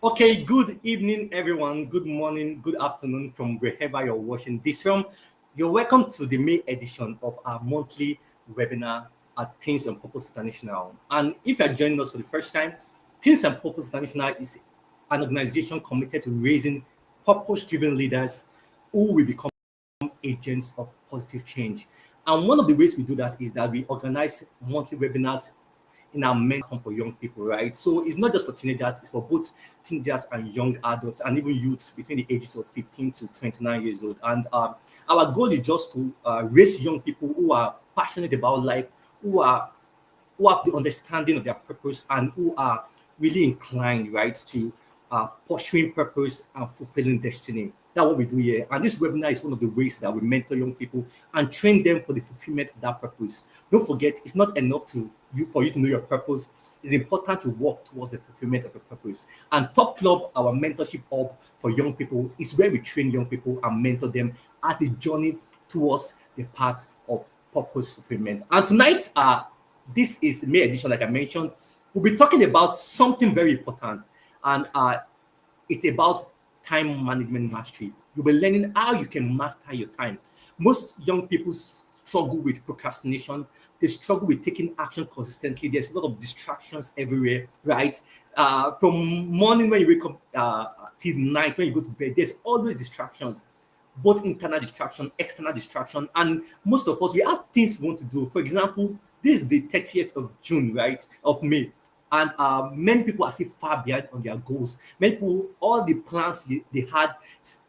Okay, good evening, everyone. Good morning, good afternoon from wherever you're watching this from. You're welcome to the May edition of our monthly webinar at Things and Purpose International. And if you're joining us for the first time, Things and Purpose International is an organization committed to raising purpose driven leaders who will become agents of positive change. And one of the ways we do that is that we organize monthly webinars in our men's home for young people, right? So it's not just for teenagers, it's for both teenagers and young adults and even youths between the ages of 15 to 29 years old. And our goal is just to raise young people who are passionate about life, who are who have the understanding of their purpose and who are really inclined, right, to pursuing purpose and fulfilling destiny. That's what we do here. And this webinar is one of the ways that we mentor young people and train them for the fulfillment of that purpose. Don't forget, it's not enough for you to know your purpose. It's important to work towards the fulfillment of your purpose. And Top Club, our mentorship hub for young people, is where we train young people and mentor them as they journey towards the path of purpose fulfillment. And tonight, this is the May edition, like I mentioned. We'll be talking about something very important, and it's about time management mastery. You'll be learning how you can master your time. Most young people struggle with procrastination. They struggle with taking action consistently. There's a lot of distractions everywhere, right? From morning when you wake up till night when you go to bed, there's always distractions, both internal distraction, external distraction, and most of us we have things we want to do. For example, this is the 30th of June, right, of May, and many people are still far behind on their goals. Many people, all the plans they had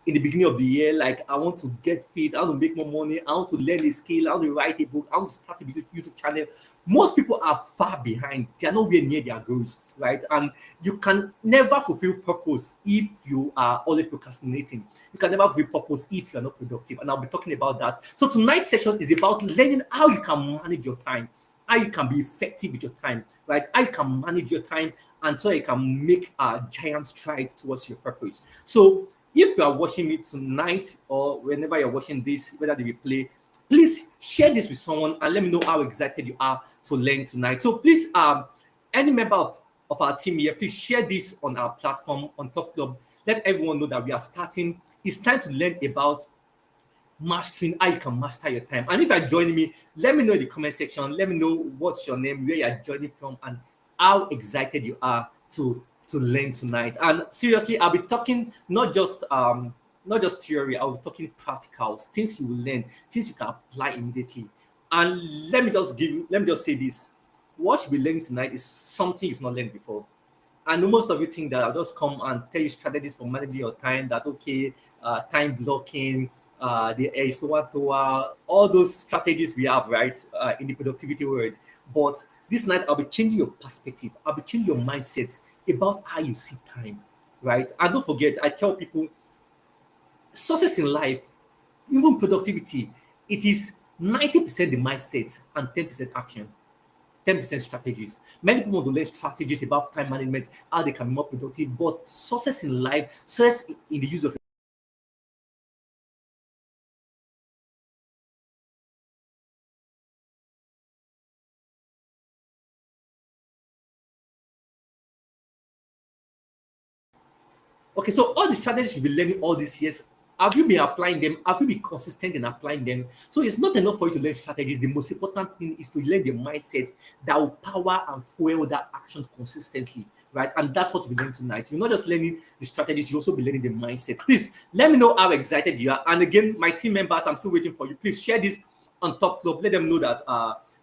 in the beginning of the year, like I want to get fit, I want to make more money, I want to learn a skill, I want to write a book, I want to start a YouTube channel. Most people are far behind. They are nowhere near their goals, right? And you can never fulfill purpose if you are always procrastinating. You can never fulfill purpose if you are not productive. And I'll be talking about that. So tonight's session is about learning how you can manage your time, how you can be effective with your time, right? How you can manage your time and so you can make a giant stride towards your purpose. So if you are watching me tonight or whenever you're watching this, whether the replay, please share this with someone and let me know how excited you are to learn tonight. So please, any member of our team here, please share this on our platform on Top Club. Let everyone know that we are starting. It's time to learn about mastering how you can master your time. And if you're joining me, let me know in the comment section. Let me know what's your name, where you're joining from, and how excited you are to learn tonight. And seriously, I'll be talking not just theory, I'll be talking practicals, things you will learn, things you can apply immediately. And let me just say this. What you'll be learning tonight is something you've not learned before. I know most of you think that I'll just come and tell you strategies for managing your time, that okay, time blocking, the ASOA, all those strategies we have, right, in the productivity world. But this night, I'll be changing your perspective. I'll be changing your mindset about how you see time, right? And don't forget, I tell people, success in life, even productivity, it is 90% the mindset and 10% action. 10% strategies. Many people want to learn strategies about time management, how they can be more productive, but success in life, success in the use of okay, so all the strategies you've been learning all these years, have you been applying them? Have you been consistent in applying them? So it's not enough for you to learn strategies. The most important thing is to learn the mindset that will power and fuel that action consistently, right? And that's what we're learning tonight. You're not just learning the strategies, you also be learning the mindset. Please let me know how excited you are. And again, my team members, I'm still waiting for you. Please share this on Top Club. Let them know that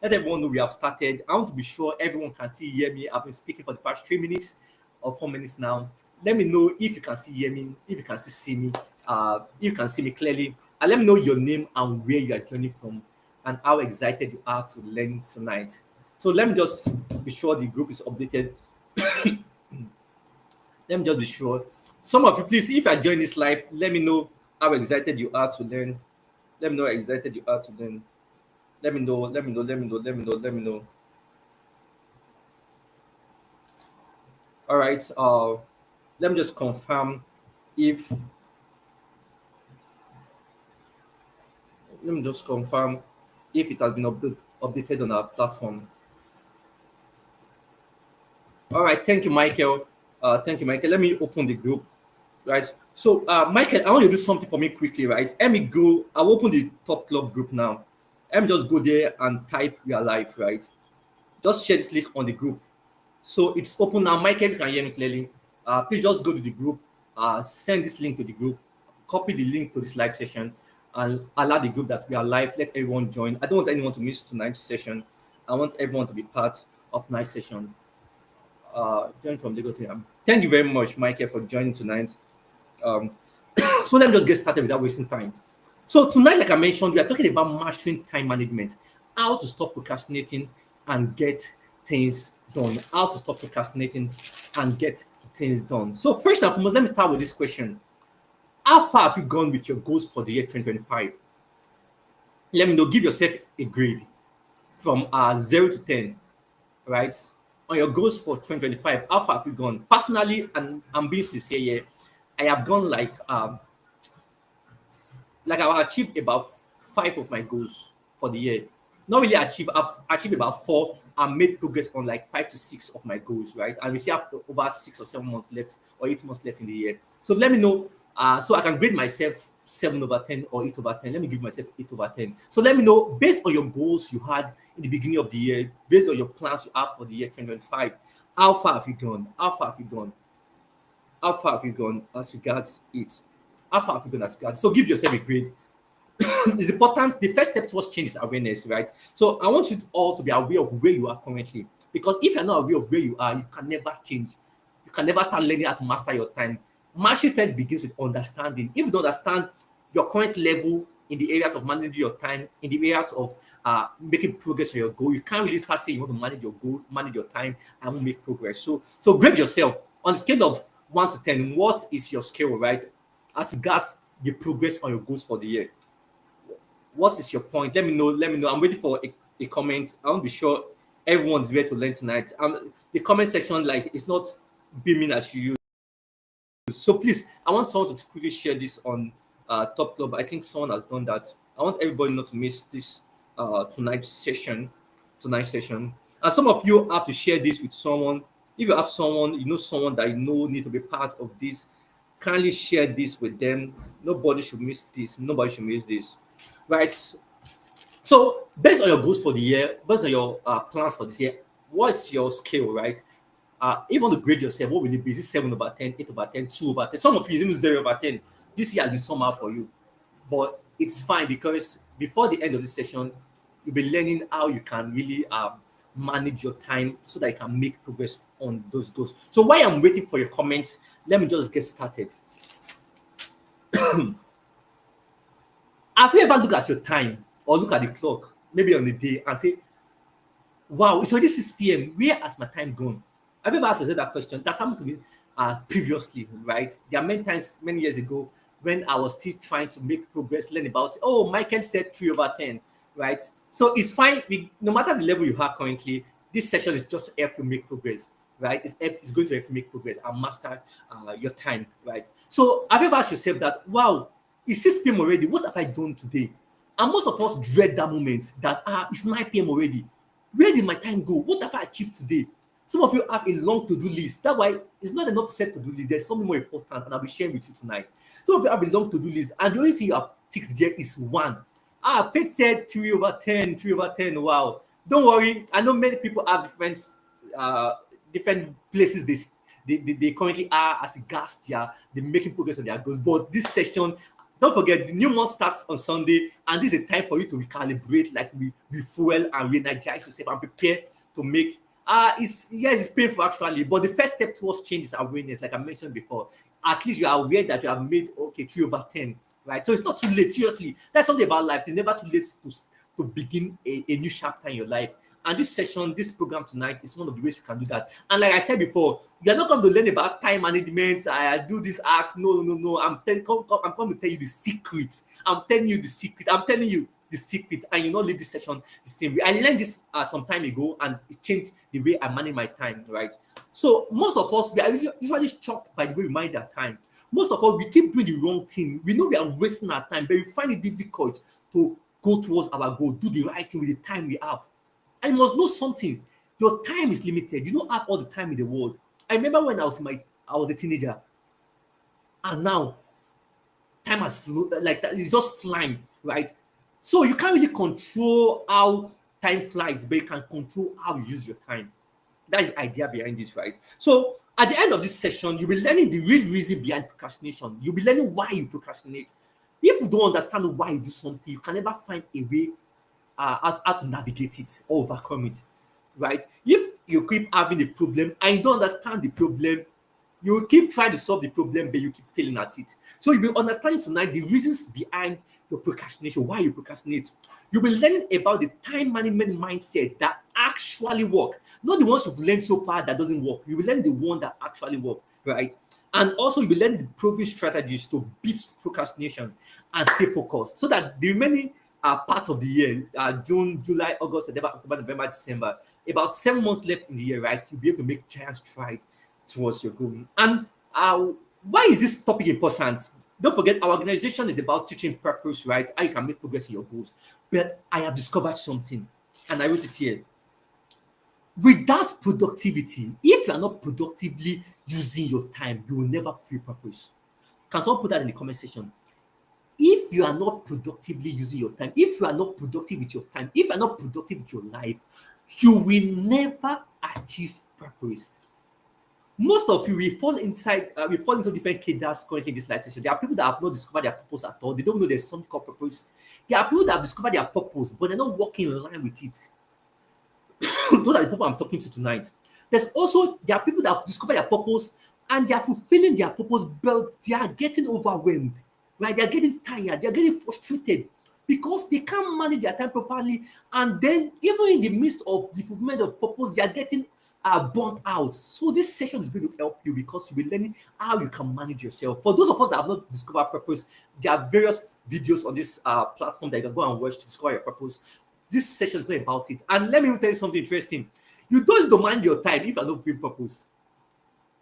let everyone know we have started. I want to be sure everyone can still hear me. I've been speaking for the past 3 minutes or 4 minutes now. Let me know if you can still hear me, if you can still see me, if you can see me clearly, and let me know your name and where you are joining from and how excited you are to learn tonight. So let me just be sure the group is updated. Let me just be sure. Some of you, please, if you are joining this live, let me know how excited you are to learn. Let me know how excited you are to learn. Let me know, let me know, let me know, let me know, let me know. All right. Let me just confirm if let me just confirm if it has been updated on our platform. All right, thank you, Michael. Thank you, Michael. Let me open the group, right? So, Michael, I want you to do something for me quickly, right? Let me go. I'll open the top club group now. Let me just go there and type "We are live," right? Just share this link on the group. So it's open now. Michael, if you can hear me clearly, please just go to the group, send this link to the group, copy the link to this live session, and allow the group that we are live. Let everyone join. I don't want anyone to miss tonight's session. I want everyone to be part of tonight's session. Join from Lagos. Thank you very much, Michael, for joining tonight. Um, so let me just get started without wasting time. So tonight, like I mentioned, we are talking about mastering time management, how to stop procrastinating and get things done. How to stop procrastinating and get things done. So first and foremost, let me start with this question. How far have you gone with your goals for the year 2025? Let me know, give yourself a grade from 0 to 10, right? On your goals for 2025, how far have you gone? Personally, and I'm being sincere here, I have gone like I've achieved about 5 of my goals for the year. Not really achieve. I've achieved about 4 and made progress on like 5 to 6 of my goals, right? And we still have over 6 or 7 months left or 8 months left in the year. So let me know. So I can grade myself 7/10 or 8/10. Let me give myself 8/10. So let me know based on your goals you had in the beginning of the year, based on your plans you have for the year 2025. How far have you gone? How far have you gone? How far have you gone as regards it? How far have you gone as regards? So give yourself a grade. It's important. The first step towards change is awareness, right? So I want you all to be aware of where you are currently. Because if you're not aware of where you are, you can never change. You can never start learning how to master your time. Mastery first begins with understanding. If you don't understand your current level in the areas of managing your time, in the areas of making progress on your goal, you can't really start saying you want to manage your goal, manage your time, and won't make progress. So grade yourself on a scale of 1 to 10. What is your scale, right? As regards the progress on your goals for the year. What is your point? Let me know. Let me know. I'm waiting for a comment. I want to be sure everyone's ready to learn tonight. The comment section, like, it's not beaming as you use. So please, I want someone to quickly share this on Top Club. I think someone has done that. I want everybody not to miss this tonight's session. Tonight's session. And some of you have to share this with someone. If you have someone, you know someone that you know need to be part of this, kindly share this with them. Nobody should miss this. Nobody should miss this. Right. So, based on your goals for the year, based on your plans for this year, what's your scale, right? If you want to grade yourself, what will it be? Is it 7/10, 8/10, 2/10? Some of you is even 0/10. This year has been somehow for you, but it's fine because before the end of this session, you'll be learning how you can really manage your time so that you can make progress on those goals. So, while I'm waiting for your comments, let me just get started. Have you ever looked at your time or look at the clock, maybe on the day, and say, wow, it's already 6 p.m. Where has my time gone? Have you ever asked yourself that question? That's happened to me previously, right? There are many times, many years ago, when I was still trying to make progress, learn about, oh, Michael said 3/10, right? So it's fine. No matter the level you are currently, this session is just to help you make progress, right? It's going to help you make progress and master your time, right? So have you ever asked yourself that, wow, it's 6 p.m. already. What have I done today? And most of us dread that moment that, it's 9 p.m. already. Where did my time go? What have I achieved today? Some of you have a long to-do list. That's why it's not enough to set to-do list. There's something more important, and I'll be sharing with you tonight. Some of you have a long to-do list, and the only thing you have ticked there is 1. Faith said 3/10, 3/10. Wow. Don't worry. I know many people have different places they currently are as regards they're making progress on their goals. But this session, don't forget, the new month starts on Sunday, and this is a time for you to recalibrate, like refuel and re-energize yourself and prepare to make. It's painful actually, but the first step towards change is awareness, like I mentioned before. At least you are aware that you have made 3/10, right? So it's not too late. Seriously, that's something about life. It's never too late to begin a new chapter in your life. And this session, this program tonight is one of the ways you can do that. And like I said before, you're not going to learn about time management. I do this act. No, no, no. I'm going to tell you the secret. I'm telling you the secret. I'm telling you the secret. And you not leave this session the same way. I learned this some time ago, and it changed the way I manage my time, right? So most of us, we are usually shocked by the way we manage our time. Most of us, we keep doing the wrong thing. We know we are wasting our time, but we find it difficult to go towards our goal, do the right thing with the time we have. And you must know something. Your time is limited. You don't have all the time in the world. I remember when I was a teenager, and now time has flew like that, it's just flying, right? So you can't really control how time flies, but you can control how you use your time. That is the idea behind this, right? So at the end of this session, you'll be learning the real reason behind procrastination. You'll be learning why you procrastinate. If you don't understand why you do something, you can never find a way how to navigate it or overcome it, right? If you keep having a problem and you don't understand the problem, you will keep trying to solve the problem, but you keep failing at it. So you'll be understanding tonight the reasons behind your procrastination, why you procrastinate. You'll be learning about the time management mindset that actually work, not the ones you've learned so far that doesn't work. You'll be learning the one that actually work, right? And also you'll be learning the proven strategies to beat procrastination and stay focused so that the remaining part of the year, June, July, August, September, October, November, December, about 7 months left in the year, right? You'll be able to make giant strides towards your goal. And why is this topic important? Don't forget, our organization is about teaching purpose, right? How you can make progress in your goals. But I have discovered something, and I wrote it here. Without productivity, if you are not productively using your time, you will never feel purpose. Can someone put that in the comment section? If you are not productively using your time, if you are not productive with your time, if you are not productive with your life, you will never achieve purpose. Most of you we fall into different cadres currently in this life session. There are people that have not discovered their purpose at all. They don't know there's something called purpose. There are people that have discovered their purpose, but they're not working in line with it. Those are the people I'm talking to tonight. There are people that have discovered their purpose and they are fulfilling their purpose, but they are getting overwhelmed, right? They are getting tired, they are getting frustrated because they can't manage their time properly. And then, even in the midst of the fulfillment of purpose, they are getting burnt out. So, this session is going to help you because you'll be learning how you can manage yourself. For those of us that have not discovered purpose, there are various videos on this platform that you can go and watch to discover your purpose. This session is not about it. And let me tell you something interesting. You don't demand your time if you are not fulfilling purpose.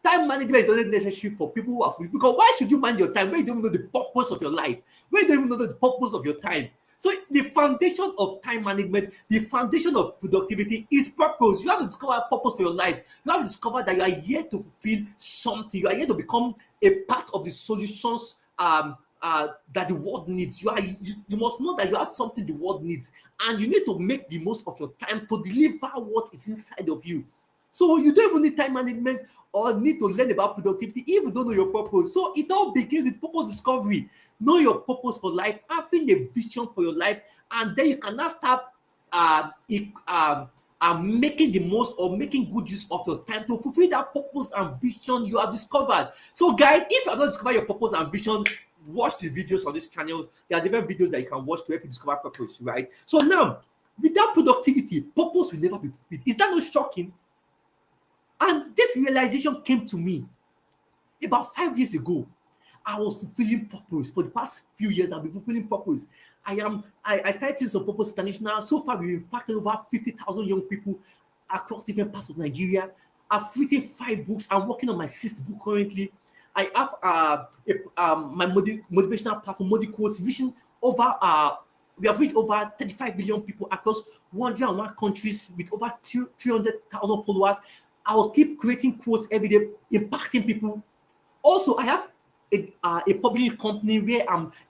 Time management is only necessary for people who are fulfilled. Because why should you manage your time when you don't even know the purpose of your life? When you don't even know the purpose of your time? So the foundation of time management, the foundation of productivity is purpose. You have to discover a purpose for your life. You have to discover that you are here to fulfill something. You are here to become a part of the solutions that the world needs. You must know that you have something the world needs, and you need to make the most of your time to deliver what is inside of you. So you don't even need time management or need to learn about productivity if you don't know your purpose. So it all begins with purpose discovery. Know your purpose for life, having a vision for your life, and then you can now start making the most or making good use of your time to fulfill that purpose and vision you have discovered. So guys, if you have not discovered your purpose and vision, watch the videos on this channel. There are different videos that you can watch to help you discover purpose, right? So now, without productivity, purpose will never be fulfilled. Is that not shocking? And this realization came to me about 5 years ago. I was fulfilling purpose for the past few years. I've been fulfilling purpose. I started some purpose international. So far, we've impacted over 50,000 young people across different parts of Nigeria. I've written 5 books. I'm working on my 6th book currently. I have my motivational platform, Modi Quotes, reaching over we have reached over 35 million people across 101 countries with over 300,000 followers. I will keep creating quotes every day, impacting people. Also, I have a publishing company where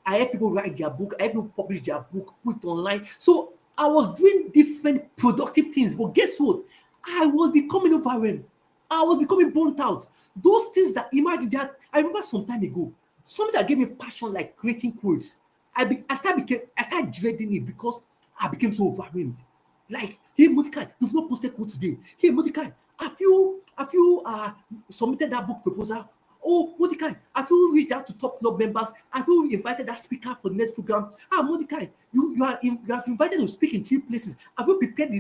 I help people write their book, I help people publish their book, put it online. So I was doing different productive things, but guess what? I was becoming overwhelmed. I was becoming burnt out. Those things that imagine that I remember some time ago, something that gave me passion like creating quotes. I started dreading it because I became so overwhelmed. Like, hey Mordecai, you've not posted quote today. Hey Mordecai, have you submitted that book proposal? Oh Mordecai, have you reached out to top club members? Have you invited that speaker for the next program? Mordecai, you have invited to speak in 3 places. Have you prepared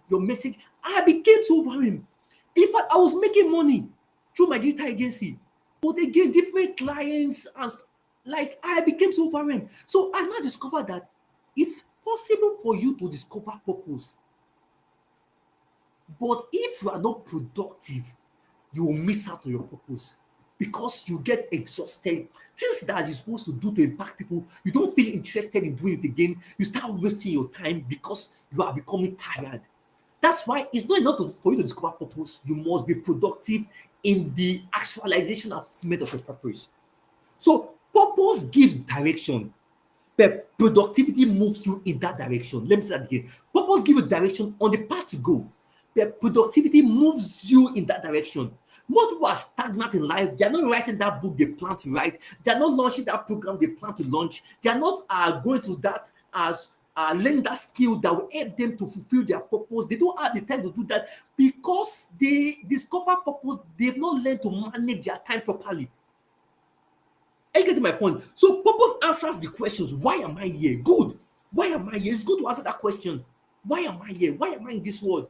your message? I became so overwhelmed. In fact, I was making money through my digital agency, but again, different clients and like I became so overwhelmed. So I now discovered that it's possible for you to discover purpose. But if you are not productive, you will miss out on your purpose because you get exhausted. Things that you're supposed to do to impact people, you don't feel interested in doing it again. You start wasting your time because you are becoming tired. That's why it's not enough for you to discover purpose. You must be productive in the actualization and fulfillment of your purpose. So purpose gives direction, but productivity moves you in that direction. Let me say that again. Purpose gives you direction on the path to go, but productivity moves you in that direction. Most people are stagnant in life. They are not writing that book they plan to write. They are not launching that program they plan to launch. They are not going to that as learn that skill that will help them to fulfill their purpose. They don't have the time to do that because they discover purpose. They've not learned to manage their time properly. Are you getting my point? So purpose answers the questions. Why am I here? Good. Why am I here? It's good to answer that question. Why am I here? Why am I in this world?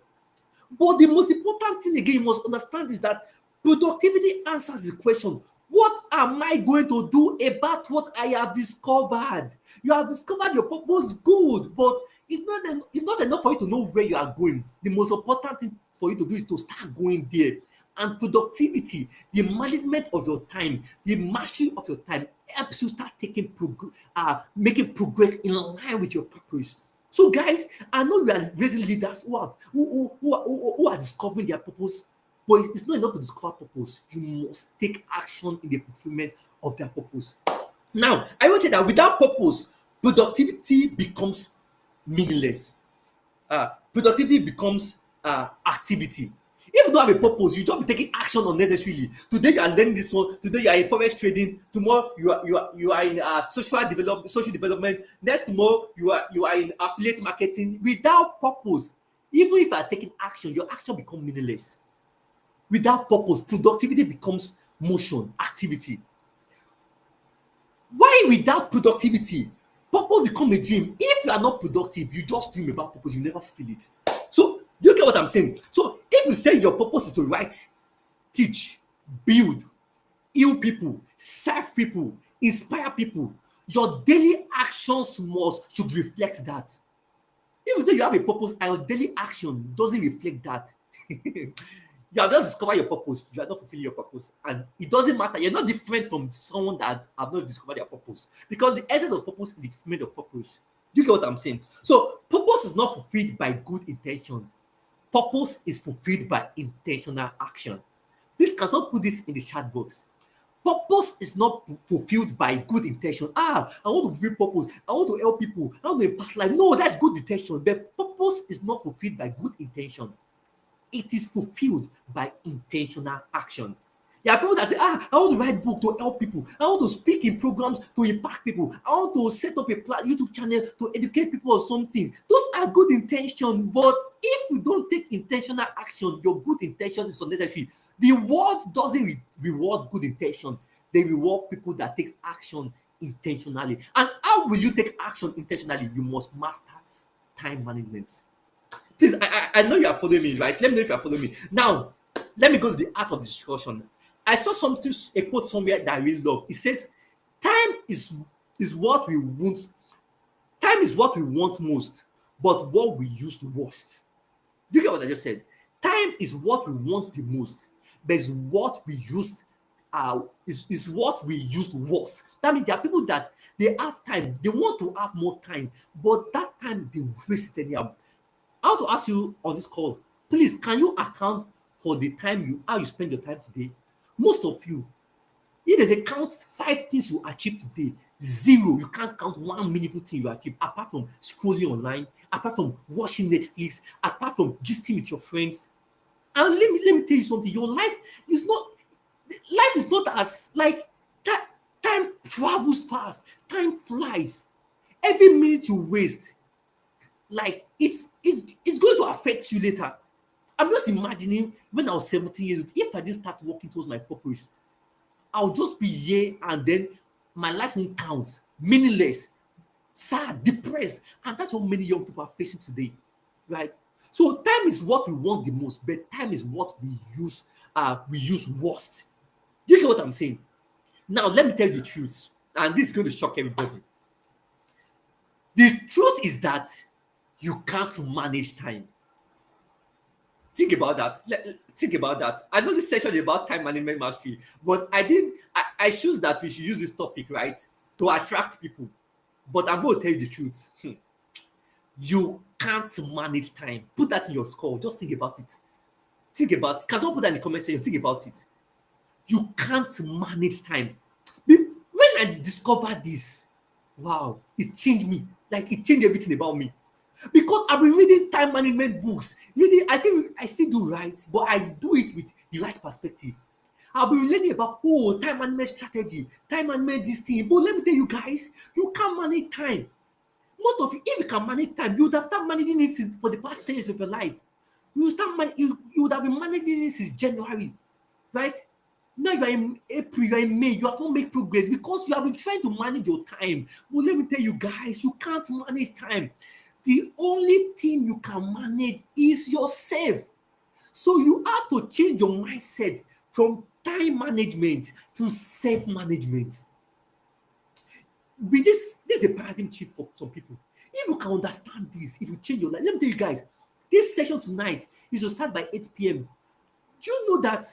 But the most important thing again you must understand is that productivity answers the question, what am I going to do about what I have discovered? You have discovered your purpose, good, but it's not enough for you to know where you are going. The most important thing for you to do is to start going there. And productivity, the management of your time, the mastery of your time helps you start making progress in line with your purpose. So, guys, I know we are raising leaders who are discovering their purpose, but it's not enough to discover purpose. You must take action in the fulfillment of their purpose. Now, I will say that without purpose, productivity becomes meaningless. Productivity becomes activity. If you don't have a purpose, you just be taking action unnecessarily. Today you are learning this one. Today you are in forex trading. Tomorrow you are in social development. Next tomorrow you are in affiliate marketing. Without purpose, even if you are taking action, your action becomes meaningless. Without purpose, productivity becomes motion, activity. Why without productivity? Purpose become a dream. If you are not productive, you just dream about purpose, you never fulfill it. So, do you get what I'm saying? So, if you say your purpose is to write, teach, build, heal people, serve people, inspire people, your daily actions should reflect that. If you say you have a purpose and your daily action doesn't reflect that, you have just discovered your purpose, you are not fulfilling your purpose, and it doesn't matter. You're not different from someone that have not discovered their purpose because the essence of purpose is the fulfillment of purpose. Do you get what I'm saying? So, purpose is not fulfilled by good intention. Purpose is fulfilled by intentional action. Please, can someone put this in the chat box? Purpose is not fulfilled by good intention. I want to fulfill purpose. I want to help people. I want to impact life. No, that's good intention. But purpose is not fulfilled by good intention. It is fulfilled by intentional action. There are people that say, I want to write book to help people. I want to speak in programs to impact people. I want to set up a YouTube channel to educate people or something. Those are good intentions, but if you don't take intentional action, your good intention is unnecessary. The world doesn't reward good intention. They reward people that takes action intentionally. And how will you take action intentionally? You must master time management. Please, I know you are following me, right? Let me know if you are following me. Now, let me go to the art of discussion. I saw a quote somewhere that I really love. It says, time is what we want. Time is what we want most, but what we use the worst. Do you get what I just said? Time is what we want the most, but it's what we use is what we use worst. That means there are people that they have time, they want to have more time, but that time they waste it anyhow. I want to ask you on this call, please, can you account for the time how you spend your time today? Most of you, if there's a count 5 things you achieved today, 0, you can't count one meaningful thing you achieved, apart from scrolling online, apart from watching Netflix, apart from gisting with your friends. And let me tell you something, your life is not as like that. Time travels fast, time flies. Every minute you waste, like it's going to affect you later. I'm just imagining when I was 17 years old, if I didn't start working towards my purpose, I'll just be here and then my life won't count, meaningless, sad, depressed. And that's what many young people are facing today, right? So time is what we want the most, but time is what we use worst. Do you get what I'm saying? Now, let me tell you the truth, and this is going to shock everybody. The truth is that you can't manage time. Think about that. Think about that. I know this session is about time management mastery, but I choose that we should use this topic, right, to attract people. But I'm going to tell you the truth. You can't manage time. Put that in your score. Just think about it. Think about it. Can someone put that in the comment section? Think about it. You can't manage time. When I discovered this, wow, it changed me. Like it changed everything about me. Because I've been reading time management books. Reading, I still do right, but I do it with the right perspective. I'll be learning about time management strategy, time management this thing. But let me tell you guys, you can't manage time. Most of you, if you can manage time, you would have started managing it for the past 10 years of your life. You would have been managing it since January, right? Now you are in April, you are in May, you have not made progress because you have been trying to manage your time. But let me tell you guys, you can't manage time. The only thing you can manage is yourself. So you have to change your mindset from time management to self-management. With this is a paradigm shift for some people. If you can understand this, it will change your life. Let me tell you guys, this session tonight is to start by 8 p.m. Do you know that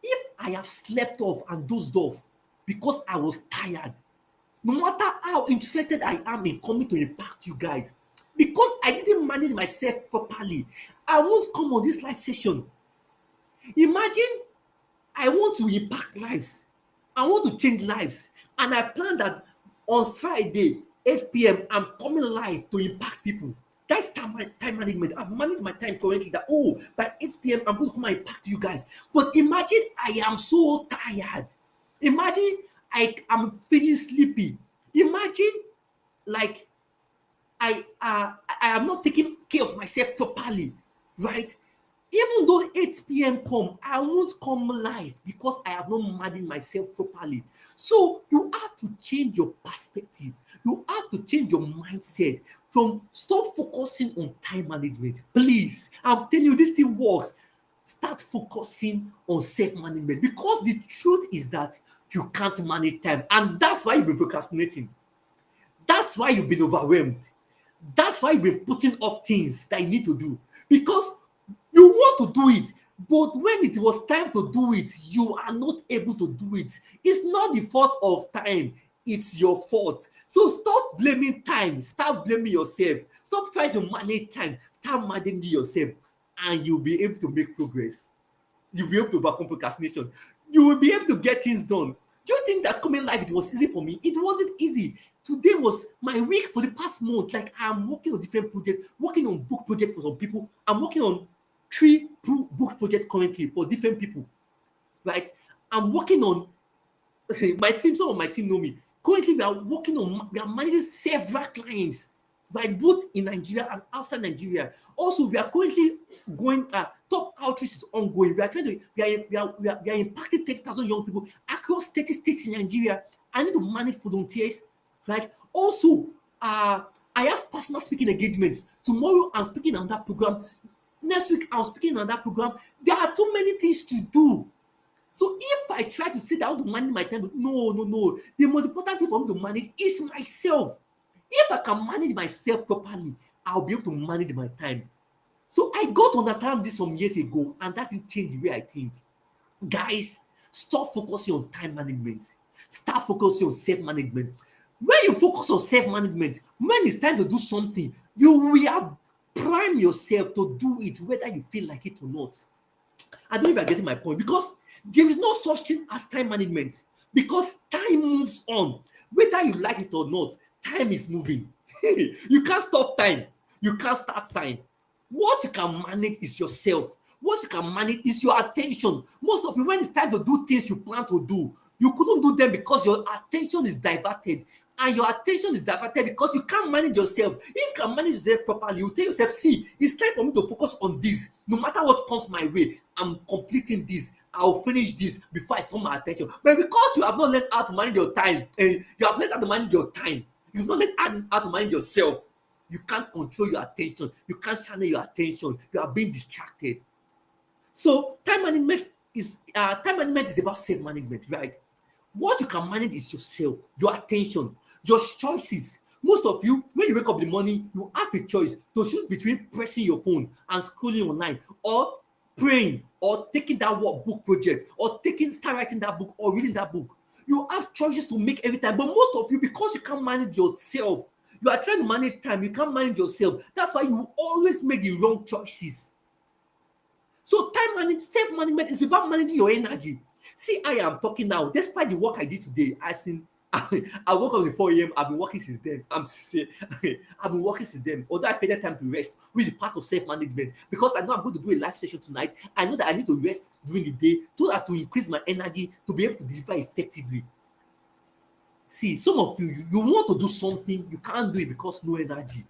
if I have slept off and dozed off because I was tired, no matter how interested I am in coming to impact you guys, because I didn't manage myself properly, I won't come on this live session. Imagine I want to impact lives. I want to change lives. And I plan that on Friday, 8 p.m., I'm coming live to impact people. That's time management. I've managed my time correctly that, by 8 p.m., I'm going to come and impact you guys. But imagine I am so tired. Imagine I am feeling sleepy. Imagine like I am not taking care of myself properly, right? Even though 8 p.m. come, I won't come live because I have not managed myself properly. So you have to change your perspective. You have to change your mindset from stop focusing on time management. Please, I'm telling you, this thing works. Start focusing on self-management because the truth is that you can't manage time, and that's why you've been procrastinating. That's why you've been overwhelmed. That's why you've been putting off things that you need to do because you want to do it, but when it was time to do it, you are not able to do it. It's not the fault of time, it's your fault. So stop blaming time, start blaming yourself. Stop trying to manage time, start managing yourself, and you'll be able to make progress. You'll be able to overcome procrastination. You will be able to get things done. Do you think that coming live it was easy for me? It wasn't easy. Today was my week for the past month. Like I'm working on different projects, working on book projects for some people. I'm working on three book projects currently for different people, right? I'm working on my team. Some of my team know me. Currently, we are managing several clients, right? Both in Nigeria and outside Nigeria. Also, we are currently going. Top outreach is ongoing. We are trying to. We are impacting 30,000 young people across 30 states in Nigeria. I need to manage volunteers, right? Also, I have personal speaking engagements. Tomorrow, I'm speaking on that program. Next week, I'm speaking on that program. There are too many things to do. So if I try to sit down to manage my time, no, no, no. The most important thing for me to manage is myself. If I can manage myself properly, I'll be able to manage my time. So I got to understand this some years ago, and that will change the way I think. Guys, stop focusing on time management. Start focusing on self-management. When you focus on self-management, when it's time to do something, you will have prime yourself to do it whether you feel like it or not. I don't know if you're getting my point because there is no such thing as time management because time moves on. Whether you like it or not, time is moving. You can't stop time. You can't start time. What you can manage is yourself. What you can manage is your attention. Most of you, when it's time to do things you plan to do, you couldn't do them because your attention is diverted. And your attention is diverted because you can't manage yourself. If you can manage yourself properly, you tell yourself, see, it's time for me to focus on this. No matter what comes my way, I'm completing this. I'll finish this before I turn my attention. But because you have not learned how to manage your time, and you have learned how to manage your time, you've not learned how to manage yourself, you can't control your attention. You can't channel your attention. You are being distracted. So time management is about self-management, right? What you can manage is yourself, your attention, your choices. Most of you, when you wake up in the morning, you have a choice to choose between pressing your phone and scrolling online, or praying, or taking that book project, or start writing that book, or reading that book. You have choices to make every time, but most of you, because you can't manage yourself, you are trying to manage time, you can't manage yourself. That's why you always make the wrong choices. So self-management is about managing your energy. See, I am talking now. Despite the work I did today, I woke up at 4 a.m. I've been working since then. I'm saying, I've been working since then. Although I paid that time to rest, which is part of self-management. Because I know I'm going to do a live session tonight. I know that I need to rest during the day so that to increase my energy to be able to deliver effectively. See, some of you want to do something, you can't do it because no energy.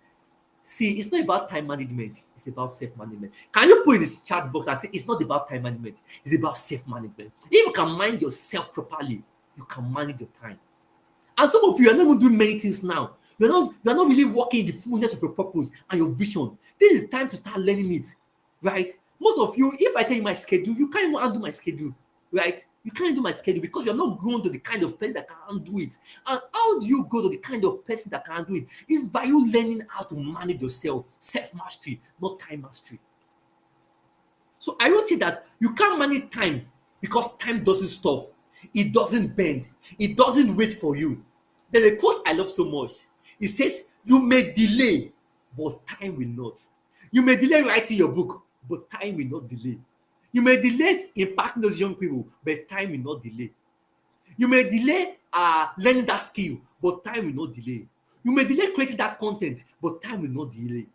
See, it's not about time management, it's about self-management. Can you put in this chat box and say it's not about time management, it's about self-management? If you can mind yourself properly, you can manage your time. And some of you are not even doing many things now. You're not really working in the fullness of your purpose and your vision. This is time to start learning it, right? Most of you, if I tell you my schedule, you can't even undo my schedule, right? You can't do my schedule because you're not grown to the kind of person that can do it. And how do you go to the kind of person that can do it? It's by you learning how to manage yourself, self-mastery, not time mastery. So I wrote it that you can't manage time because time doesn't stop. It doesn't bend. It doesn't wait for you. There's a quote I love so much. It says, you may delay, but time will not. You may delay writing your book, but time will not delay. You may delay impacting those young people, but time will not delay. You may delay learning that skill, but time will not delay. You may delay creating that content, but time will not delay.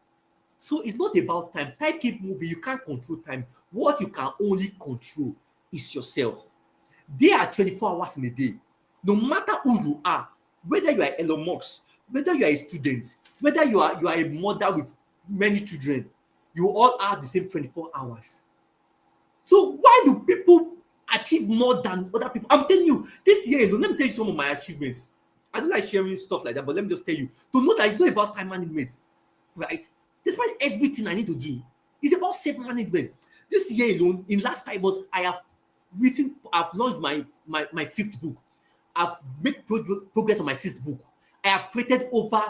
So it's not about time. Time keep moving. You can't control time. What you can only control is yourself. There are 24 hours in a day. No matter who you are, whether you are Elon Musk, whether you are a student, whether you are a mother with many children, you all have the same 24 hours. So why do people achieve more than other people? I'm telling you, this year alone, let me tell you some of my achievements. I don't like sharing stuff like that, but let me just tell you to know that it's not about time management, right? Despite everything I need to do, it's about self-management. This year alone, in last 5 months, I've launched my fifth book. I've made progress on my sixth book. I have created over,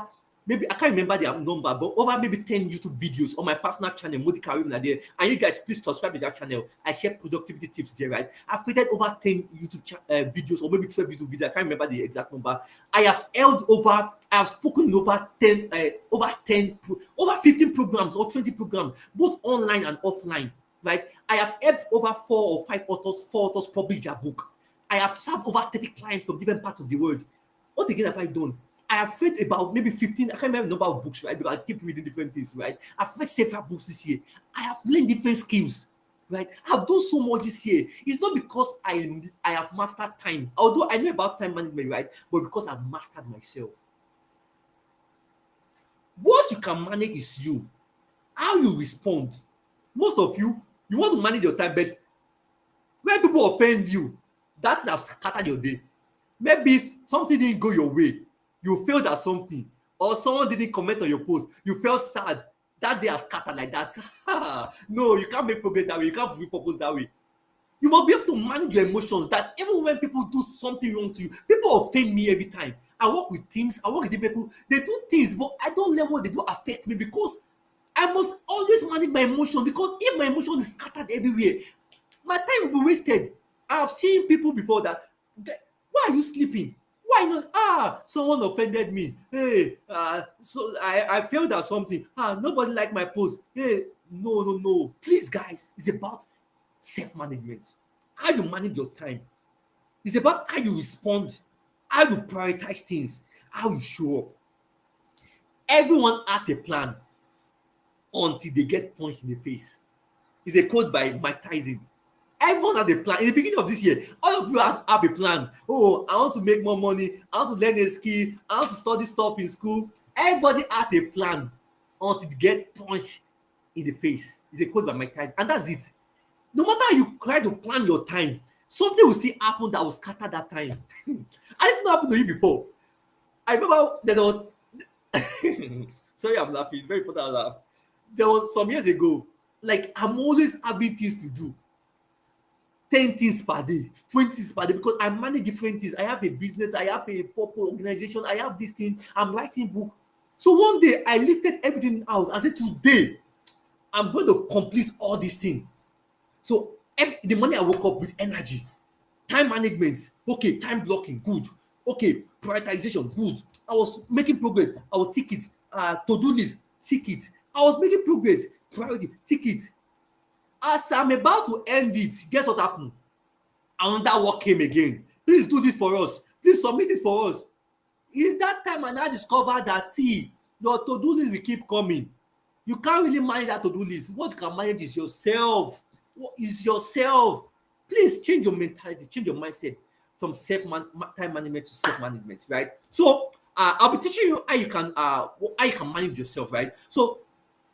maybe I can't remember the number, but over maybe 10 YouTube videos on my personal channel, Mordecai Orimiladeye. And you guys, please subscribe to that channel. I share productivity tips there, right? I've created over 10 YouTube videos, or maybe 12 YouTube videos. I can't remember the exact number. I have spoken in over 15 programs or 20 programs, both online and offline, right? I have helped over 4 authors publish their book. I have served over 30 clients from different parts of the world. What again have I done? I have read about maybe 15, I can't remember the number of books, right? Because I keep reading different things, right? I've read several books this year. I have learned different skills, right? I've done so much this year. It's not because I have mastered time, although I know about time management, right? But because I've mastered myself. What you can manage is you. How you respond. Most of you want to manage your time, but when people offend you, that has scattered your day. Maybe something didn't go your way. You failed at something, or someone didn't comment on your post. You felt sad. That day has scattered like that. No, you can't make progress that way. You can't fulfill purpose that way. You must be able to manage your emotions, that even when people do something wrong to you, people offend me every time. I work with teams, I work with different people. They do things, but I don't let what they do affect me because I must always manage my emotions, because if my emotion is scattered everywhere, my time will be wasted. I have seen people before that, why are you sleeping? Why not? Someone offended me. Hey, so I failed at something. Nobody liked my post. Hey, no. Please, guys, it's about self-management. How you manage your time. It's about how you respond, how you prioritize things, how you show up. Everyone has a plan until they get punched in the face. It's a quote by Mike Tyson. Everyone has a plan. In the beginning of this year, all of you have a plan. Oh, I want to make more money. I want to learn a skill. I want to study stuff in school. Everybody has a plan until they get punched in the face. It's a quote by Mike Tyson. And that's it. No matter how you try to plan your time, something will still happen that will scatter that time. And it's not happened to you before. I remember there was sorry, I'm laughing. It's very important to laugh. There was some years ago, like I'm always having things to do. 10 things per day, 20 things per day, because I manage different things. I have a business, I have a purpose organization, I have this thing, I'm writing book. So one day I listed everything out and said, today I'm going to complete all these things. So the morning I woke up with energy, time management, okay, time blocking, good. Okay, prioritization, good. I was making progress. I will tick it. To-do list, tick it. I was making progress. Priority, tick it. As I'm about to end it, guess what happened? Another work came again. Please do this for us. Please submit this for us. It's that time I now discover that, see, your to-do list will keep coming. You can't really manage that to-do list. What you can manage is yourself. What is yourself? Please change your mentality, change your mindset from time management to self-management, right? So I'll be teaching you how you can manage yourself, right? So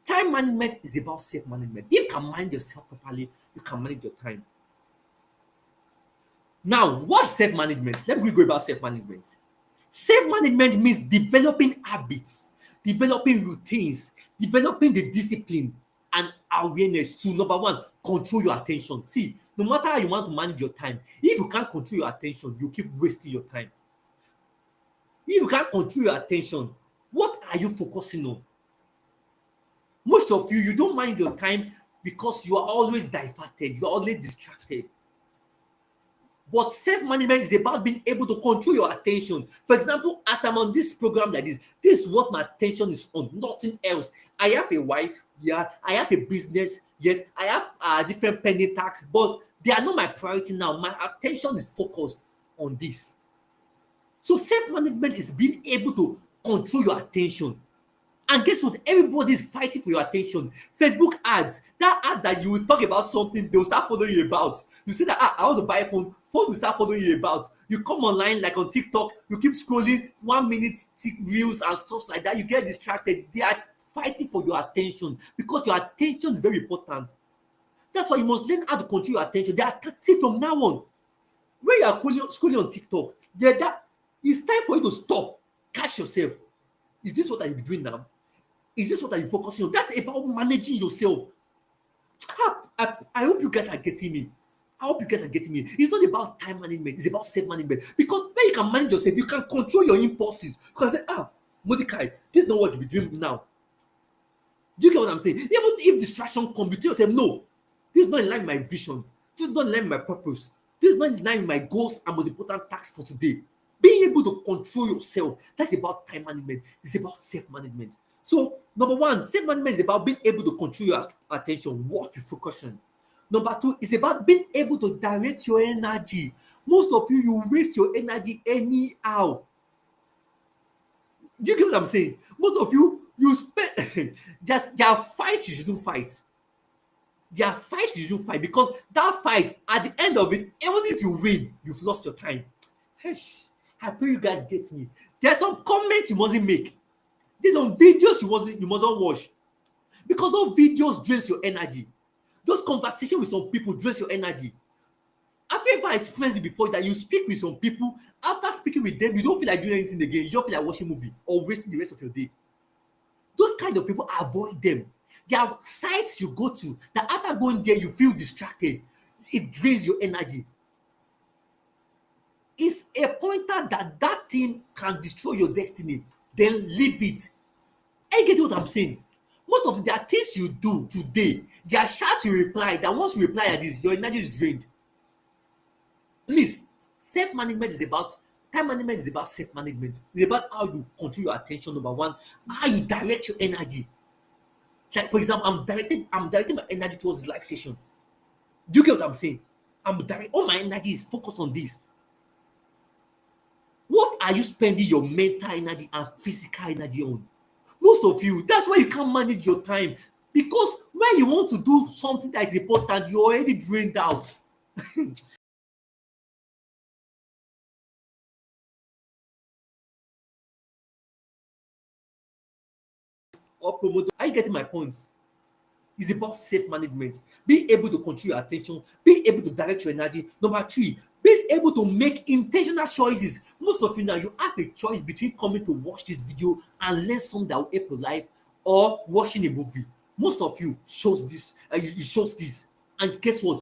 time management is about self-management. If you can manage yourself properly, you can manage your time. Now, what's self-management? Let me go about self-management. Self-management means developing habits, developing routines, developing the discipline and awareness to, number one, control your attention. See, no matter how you want to manage your time, if you can't control your attention, you keep wasting your time. If you can't control your attention, what are you focusing on? Most of you, you don't manage your time because you are always diverted, you're always distracted. But self-management is about being able to control your attention. For example, as I'm on this program like this is what my attention is on, nothing else. I have a wife, yeah, I have a business, yes, I have different pending tasks, but they are not my priority now. My attention is focused on this. So self-management is being able to control your attention. And guess what? Everybody is fighting for your attention. Facebook ads, that ad that you will talk about something, they will start following you about. You say that I want to buy a phone will start following you about. You come online like on TikTok, you keep scrolling 1 minute reels and stuff like that. You get distracted. They are fighting for your attention because your attention is very important. That's why you must learn how to control your attention. They are see from now on. When you are scrolling on TikTok, that it's time for you to stop. Catch yourself. Is this what I be doing now? Is this what are you focusing on? That's about managing yourself. I hope you guys are getting me. I hope you guys are getting me. It's not about time management, it's about self-management. Because when you can manage yourself, you can control your impulses. Because Mordecai, this is not what you be doing now. Do you get what I'm saying? Even if distraction comes, you tell yourself, no, this is not in line with my vision. This is not in line with my purpose. This is not in line with my goals and most important tasks for today. Being able to control yourself, that's about time management. It's about self-management. So, number one, self-management is about being able to control your attention, what you focus on. Number two, is about being able to direct your energy. Most of you waste your energy anyhow. Do you get what I'm saying? Most of you spend just there are fights you shouldn't fight. There are fights you shouldn't fight because that fight, at the end of it, even if you win, you've lost your time. Hesh, I pray you guys get me. There's some comments you mustn't make. There's some videos you mustn't watch because those videos drains your energy. Those conversations with some people drains your energy. Have you ever experienced it before that you speak with some people, after speaking with them, you don't feel like doing anything again, you just feel like watching movie or wasting the rest of your day? Those kind of people, avoid them. There are sites you go to that after going there, you feel distracted. It drains your energy. It's a pointer that thing can destroy your destiny. Then leave it. Are you getting what I'm saying? Most of there are things you do today, there are chats you reply that once you reply like this, your energy is drained. Please, self-management is about time management is about self-management. It's about how you control your attention, number one, how you direct your energy. Like for example, I'm directing my energy towards live session. Do you get what I'm saying? All my energy is focused on this. What are you spending your mental energy and physical energy on? Most of you, that's why you can't manage your time. Because when you want to do something that is important, you're already drained out. Or promote. Are you getting my points? It's about self-management. Being able to control your attention, being able to direct your energy. Number three, being able to make intentional choices. Most of you now, you have a choice between coming to watch this video and learn something that will help your life or watching a movie. Most of you shows this, you chose this. And guess what?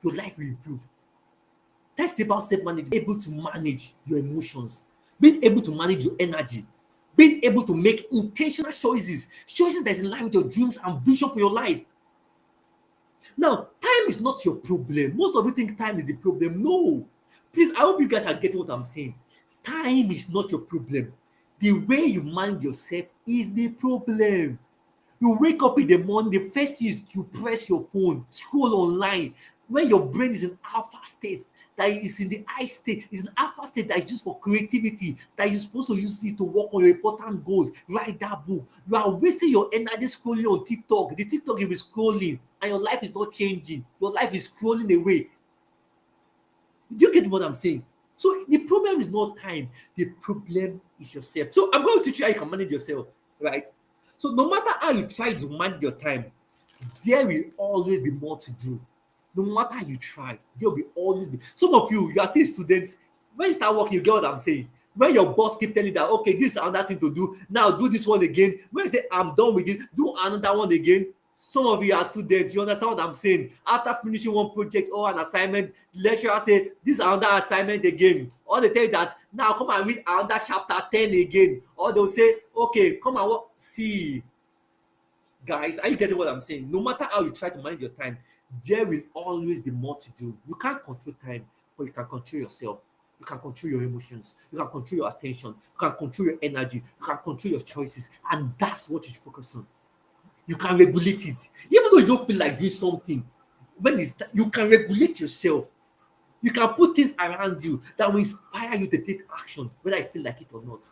Your life will improve. That's about self-management. Able to manage your emotions, being able to manage your energy, being able to make intentional choices that is in line with your dreams and vision for your life. Now, time is not your problem. Most of you think time is the problem. No. Please, I hope you guys are getting what I'm saying. Time is not your problem. The way you manage yourself is the problem. You wake up in the morning, the first thing is you press your phone, scroll online. When your brain is in alpha state, that is in the high state, is an alpha state that is used for creativity, that you're supposed to use it to work on your important goals. Write that book. You are wasting your energy scrolling on TikTok. The TikTok you be scrolling, and your life is not changing. Your life is scrolling away. Do you get what I'm saying? So the problem is not time. The problem is yourself. So I'm going to teach you how you can manage yourself, right? So no matter how you try to manage your time, there will always be more to do. No matter how you try, there will be always be. Some of you are still students. When you start working, you get what I'm saying. When your boss keep telling you that, okay, this is another thing to do. Now do this one again. When you say I'm done with this, do another one again. Some of you are students, you understand what I'm saying. After finishing one project or an assignment, the lecturer say this is another assignment again. Or they tell you that now come and read another chapter 10 again. Or they'll say, okay, come and work. See, guys, are you getting what I'm saying? No matter how you try to manage your time, there will always be more to do. You can't control time, but you can control yourself. You can control your emotions. You can control your attention. You can control your energy. You can control your choices. And that's what you should focus on. You can regulate it. Even though you don't feel like doing something, you can regulate yourself. You can put things around you that will inspire you to take action, whether you feel like it or not.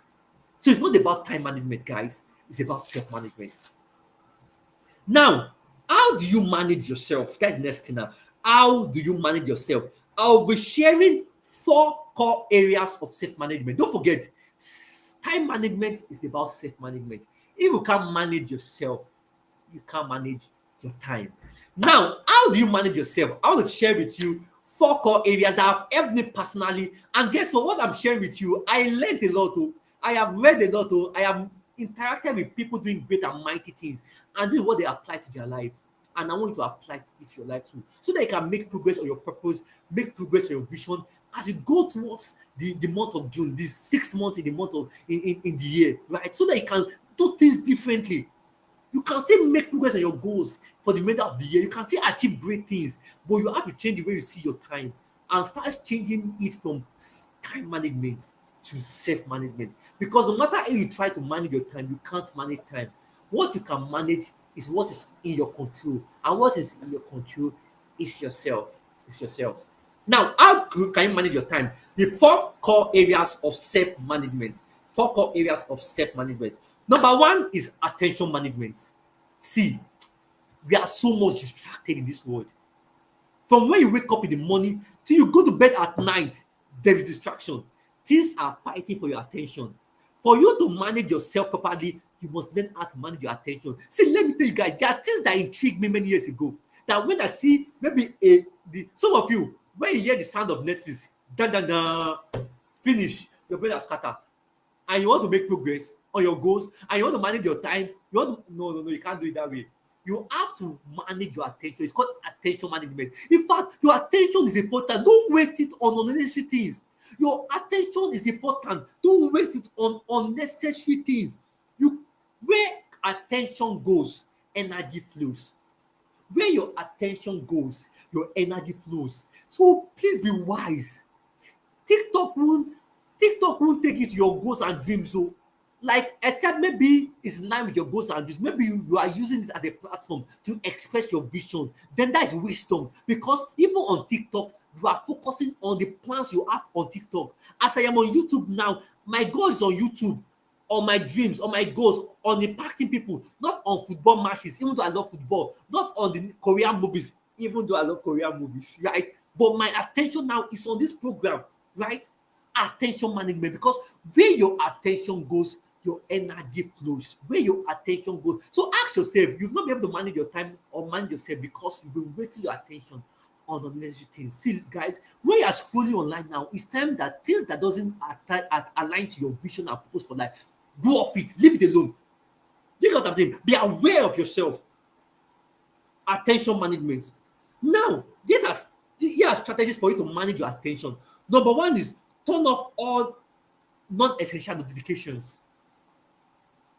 So it's not about time management, guys. It's about self-management. Now, how do you manage yourself? That's the next thing now. How do you manage yourself? I'll be sharing 4 core areas of self-management. Don't forget, time management is about self-management. If you can't manage yourself, you can't manage your time. Now, how do you manage yourself? I want to share with you 4 core areas that have helped me personally. And guess what I'm sharing with you, I learned a lot. I have read a lot. I have interacted with people doing great and mighty things, and this is what they apply to their life. And I want you to apply it to your life too, so that you can make progress on your purpose, make progress on your vision as you go towards the month of June, this 6 months in the month of in the year, right? So that you can do things differently. You can still make progress on your goals for the remainder of the year. You can still achieve great things, but you have to change the way you see your time and start changing it from time management to self-management. Because no matter how you try to manage your time, you can't manage time. What you can manage is what is in your control, and what is in your control is yourself. It's yourself. Now, how can you manage your time? The 4 core areas of self-management. 4 core areas of self-management. Number 1 is attention management. See, we are so much distracted in this world. From when you wake up in the morning till you go to bed at night, there is distraction. Things are fighting for your attention. For you to manage yourself properly, you must learn how to manage your attention. See, let me tell you guys, there are things that intrigued me many years ago. That when I see maybe some of you, when you hear the sound of Netflix, dun dun dun, finish, your brain has scattered, and you want to make progress on your goals, and you want to manage your time, no, you can't do it that way. You have to manage your attention. It's called attention management. In fact, your attention is important. Don't waste it on unnecessary things. Your attention is important. Don't waste it on unnecessary things. Where attention goes, energy flows. Where your attention goes, your energy flows. So please be wise. TikTok won't TikTok won't take you to your goals and dreams. So, like, except maybe it's in line with your goals and dreams. Maybe you are using it as a platform to express your vision. Then that is wisdom. Because even on TikTok, you are focusing on the plans you have on TikTok. As I am on YouTube now, my goal is on YouTube, on my dreams, on my goals, on impacting people, not on football matches, even though I love football, not on the Korean movies, even though I love Korean movies, right? But my attention now is on this program, right? Attention management, because where your attention goes, your energy flows. Where your attention goes. So ask yourself, you've not been able to manage your time or manage yourself because you've been wasting your attention on unnecessary things. See, guys, when you are scrolling online now, it's time that things that doesn't align to your vision and purpose for life, go off it, leave it alone. You know what I'm saying? Be aware of yourself. Attention management. Now, here are strategies for you to manage your attention. Number 1 is turn off all non-essential notifications.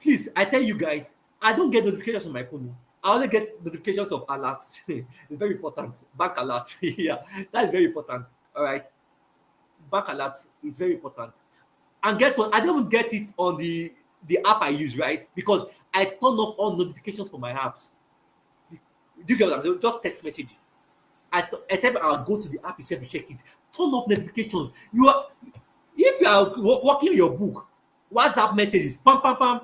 Please, I tell you guys, I don't get notifications on my phone. I only get notifications of alerts. It's very important. Bank alerts. Yeah, that is very important. All right. Bank alerts is very important. And guess what? I don't even get it on the the app I use, right? Because I turn off all notifications for my apps. Do you get what I'm saying? Just text message. Except I'll go to the app itself to check it. Turn off notifications. You are if you are working your book, WhatsApp messages, pam pam pam,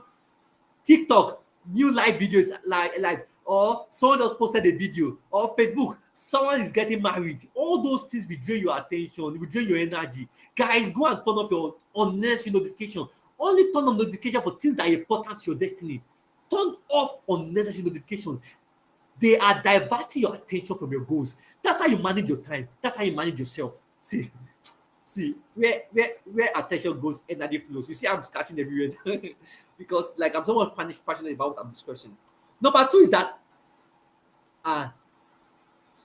TikTok, new live videos live, or someone just posted a video, or Facebook, someone is getting married. All those things will drain your attention, will drain your energy. Guys, go and turn off your unnecessary notification. Only turn on notification for things that are important to your destiny. Turn off unnecessary notifications. They are diverting your attention from your goals. That's how you manage your time. That's how you manage yourself. See, where attention goes, energy flows. You see, I'm scratching everywhere because, like, I'm someone passionate about what I'm discussing. Number two is that uh,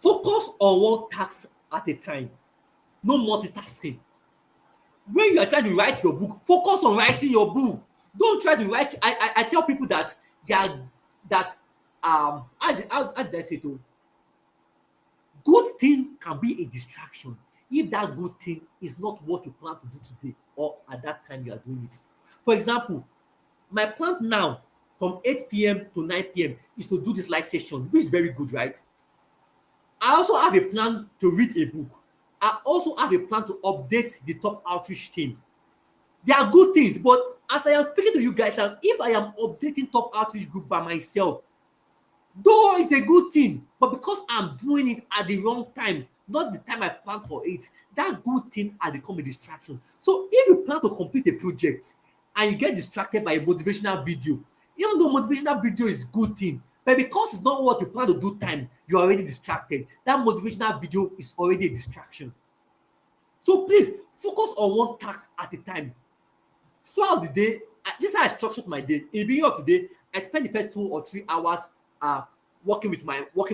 focus on one task at a time. No multitasking. When you are trying to write your book, focus on writing your book. Don't try to write. I tell people that they are that how did I say to good thing can be a distraction if that good thing is not what you plan to do today or at that time you are doing it. For example, my plan now from 8 p.m. to 9 p.m. is to do this live session, which is very good, right? I also have a plan to read a book. I also have a plan to update the top outreach team. They are good things, but as I am speaking to you guys now, if I am updating top outreach group by myself, though it's a good thing, but because I'm doing it at the wrong time, not the time I planned for it, that good thing has become a distraction. So if you plan to complete a project and you get distracted by a motivational video, even though motivational video is good thing, but because it's not what you plan to do time, you're already distracted. That motivational video is already a distraction. So please focus on one task at a time. Throughout the day, this is how I structured my day. In the beginning of the day, I spend the first 2 or 3 hours uh working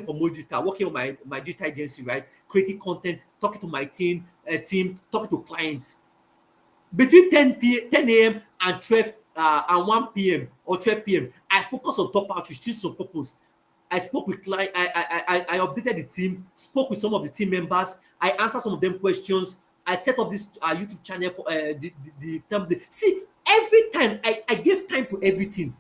for Mordecai, working on my digital agency, right? Creating content, talking to my team, talking to clients. Between 10 a.m. and 12 and 1 p.m. or 12 p.m., I focus on top outreach, teach some purpose. I spoke with client, I updated the team, spoke with some of the team members, I answered some of them questions. I set up this YouTube channel for the see, every time I gave time to everything.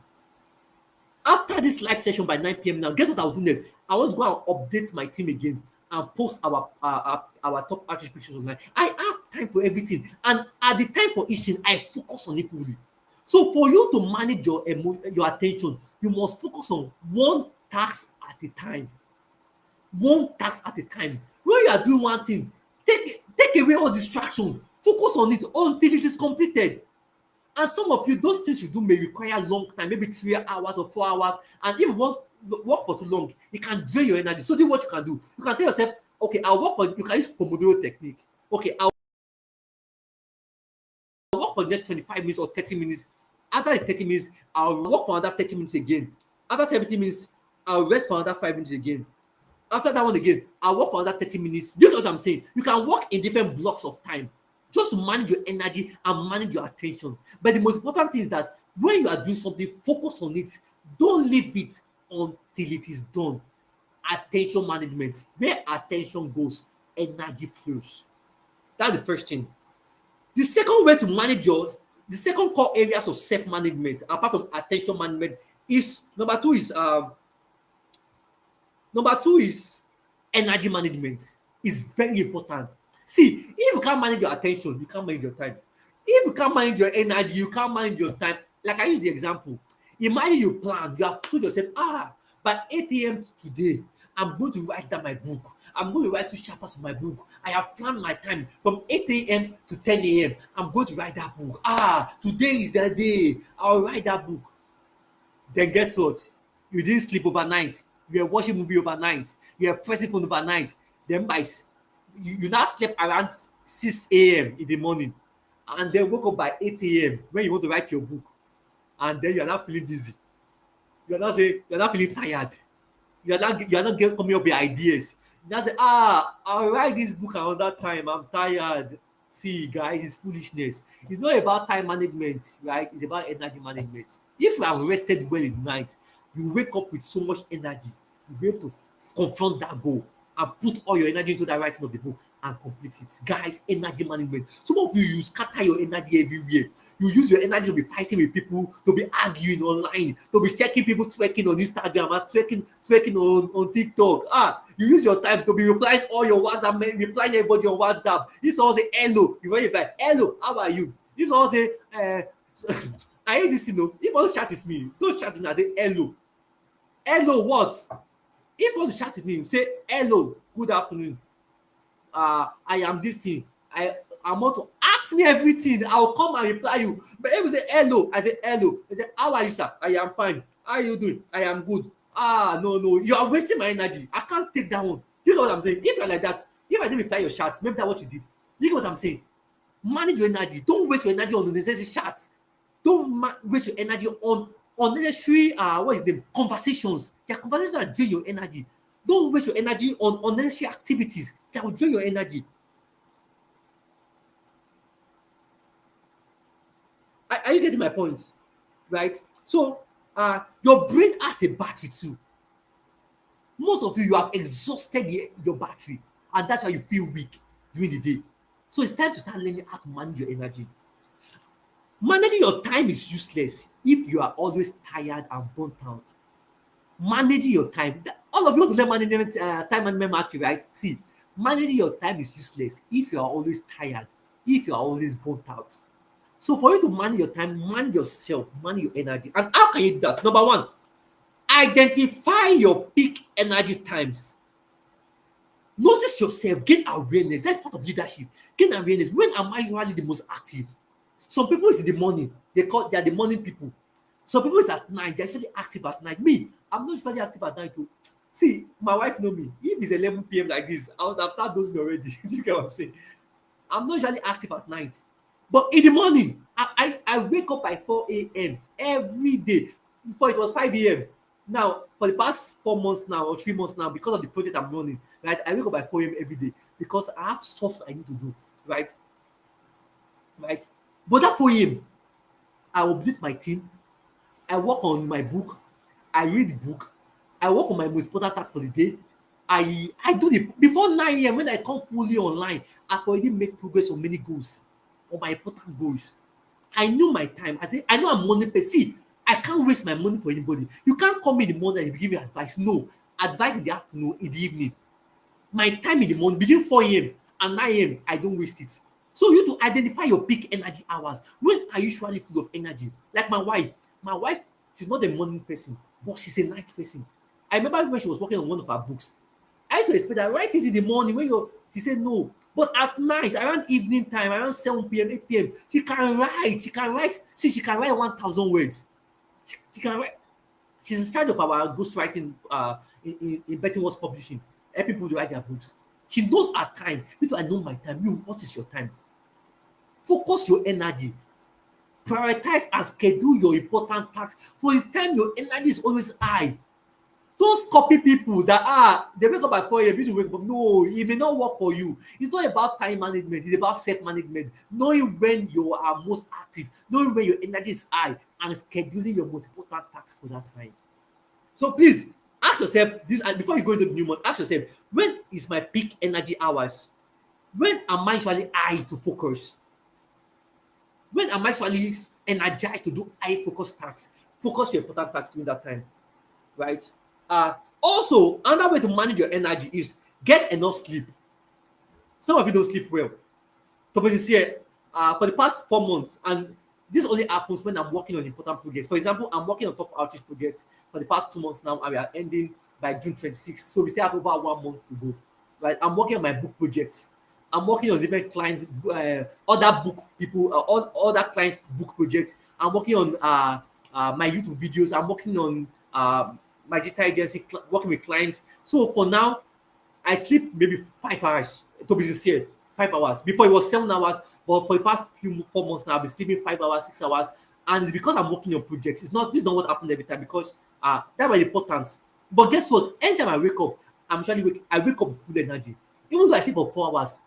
After this live session by 9 p.m. now, guess what I'll do next? I want to go and update my team again and post our top outreach pictures online. I have time for everything, and at the time for each thing, I focus on it fully. So for you to manage your attention, you must focus on one task at a time. One task at a time. When you are doing one thing, take away all distraction. Focus on it until it is completed. And some of you, those things you do may require long time, maybe 3 hours or 4 hours. And if you want work for too long, it can drain your energy. So this is what you can do. You can tell yourself, okay, I'll work for, you can use Pomodoro technique. Okay, I'll work for the next 25 minutes or 30 minutes. After the 30 minutes, I'll work for another 30 minutes again. After 30 minutes, I'll rest for another 5 minutes again. After that one again, I'll work for another 30 minutes. Do you know what I'm saying? You can work in different blocks of time just to manage your energy and manage your attention. But the most important thing is that when you are doing something, focus on it. Don't leave it until it is done. Attention management. Where attention goes, energy flows. That's the first thing. The second way to manage the second core areas of self-management, apart from attention management, is number two is energy management. Is very important. See, if you can't manage your attention, you can't manage your time. If you can't manage your energy, you can't manage your time. Like I use the example. Imagine you plan, you have told yourself, by 8 a.m. today, I'm going to write down my book. I'm going to write 2 chapters of my book. I have planned my time from 8 a.m. to 10 a.m. I'm going to write that book. Today is the day. I'll write that book. Then guess what? You didn't sleep overnight. You were watching movie overnight. You were pressing phone overnight. Then you now slept around 6 a.m. in the morning, and then woke up by 8 a.m. when you want to write your book, and then you are not feeling dizzy. You're not feeling tired. You're not coming up with ideas. You now say, I'll write this book another time. I'm tired. See, guys, it's foolishness. It's not about time management, right? It's about energy management. If you have rested well in the night, you wake up with so much energy. You'll be able to confront that goal. and put all your energy into that writing of the book and complete it. Guys, energy management. Some of you scatter your energy everywhere. You use your energy to be fighting with people, to be arguing online, to be checking people twerking on Instagram and twerking on TikTok. You use your time to be replying all your WhatsApp, replying everybody on WhatsApp. This all say hello, you already reply hello, how are you? This all say I hate this thing. If you want to chat with me, don't chat with me and say hello. Hello what? If you want to chat with me, say hello, good afternoon. I am this thing. I want to ask me everything. I'll come and reply you. But if you say hello, I say hello. I say, how are you, sir? I am fine. How are you doing? I am good. No, you are wasting my energy. I can't take that one. You know what I'm saying? If you're like that, if I didn't reply your chats, maybe that's what you did. You know what I'm saying? Manage your energy. Don't waste your energy on unnecessary chats. Don't waste your energy on unnecessary what is the conversations. There are conversations that drain your energy. Don't waste your energy on unnecessary activities that will drain your energy. Are you getting my point? Right? So your brain has a battery too. Most of you have exhausted your battery, and that's why you feel weak during the day. So it's time to start learning how to manage your energy. Managing your time is useless if you are always tired and burnt out. Managing your time, all of you want to learn management, time management mastery, right? See, managing your time is useless if you are always tired, if you are always burnt out. So for you to manage your time, manage yourself, manage your energy. And how can you do that? Number one, identify your peak energy times. Notice yourself, gain awareness. That's part of leadership. Gain awareness. When am I usually the most active? Some people is in the morning. They are the morning people. Some people is at night. They're actually active at night. Me, I'm not usually active at night too. See, my wife know me. If it's 11 p.m. like this, I would have started dozing already. Do you get what I'm saying? I'm not usually active at night. But in the morning, I wake up by 4 a.m. every day. Before it was 5 a.m. Now, for the past 4 months now or 3 months now, because of the project I'm running, right, I wake up by 4 a.m. every day because I have stuff I need to do, right? Right? But that 4 a.m., I update my team, I work on my book, I read the book, I work on my most important task for the day. I do the before 9 a.m. when I come fully online, I've already made progress on many goals, on my important goals. I know my time. I know I'm money person. See, I can't waste my money for anybody. You can't come in the morning and give me advice. No, advice in the afternoon, in the evening. My time in the morning between 4 a.m. and 9 a.m. I don't waste it. So you to identify your peak energy hours. When are you usually full of energy? Like my wife. My wife, she's not a morning person, but she's a night person. I remember when she was working on one of her books. I used to expect her write it in the morning when you she said no. But at night, around evening time, around 7 p.m., 8 p.m., she can write. She can write. See, she can write 1,000 words. She can write. She's in charge of our ghostwriting in Betty was publishing, helping people to write their books. She knows her time. Me too, I know my time. You, what is your time? Focus your energy. Prioritize and schedule your important tasks for the time your energy is always high. Don't copy people that they wake up at 4 a.m. You should wake up. No, it may not work for you. It's not about time management, it's about self-management. Knowing when you are most active, knowing when your energy is high, and scheduling your most important tasks for that time. So please ask yourself this before you go into the new month, ask yourself, when is my peak energy hours? When am I usually high to focus? When am I usually energized to do high focus tasks? Focus your important tasks during that time, right? Also, another way to manage your energy is get enough sleep. Some of you don't sleep well. To be sincere, for the past 4 months, and this only happens when I'm working on important projects. For example, I'm working on top outreach project for the past 2 months now, and we are ending by June 26th. So we still have over 1 month to go. Right? I'm working on my book project. I'm working on different clients, other book people, other clients' book projects. I'm working on my YouTube videos. I'm working on my digital agency, working with clients. So for now, I sleep maybe 5 hours. To be sincere, 5 hours. Before it was 7 hours, but for the past 4 months now, I've been sleeping 5 hours, 6 hours, and it's because I'm working on projects. This is not what happened every time because that was important. But guess what? Anytime I wake up, I wake up with full energy, even though I sleep for 4 hours,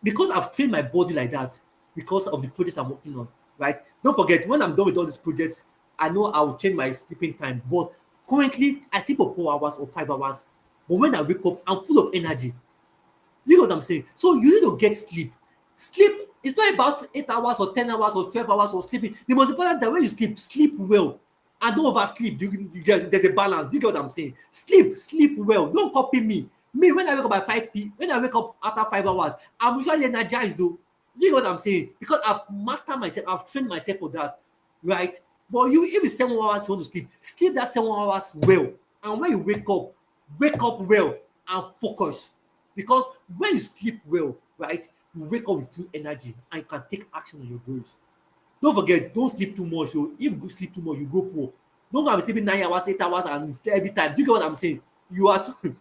because I've trained my body like that because of the projects I'm working on. Right? Don't forget, when I'm done with all these projects, I know I will change my sleeping time. But currently, I sleep for 4 hours or 5 hours. But when I wake up, I'm full of energy. You know what I'm saying? So you need to get sleep. Sleep is not about 8 hours or 10 hours or 12 hours of sleeping. The most important that when you sleep, sleep well. And don't oversleep. There's a balance. Do you get what I'm saying? Sleep well. Don't copy me. Me, when I wake up by when I wake up after 5 hours, I'm usually energized though. You know what I'm saying? Because I've mastered myself, I've trained myself for that. Right? But you, if it's 7 hours you want to sleep that 7 hours well. And when you wake up well and focus. Because when you sleep well, right, you wake up with full energy and you can take action on your goals. Don't forget, don't sleep too much. Oh. If you sleep too much, you go poor. Don't go and be sleeping 9 hours, 8 hours, and stay every time. Do you get what I'm saying? You are too.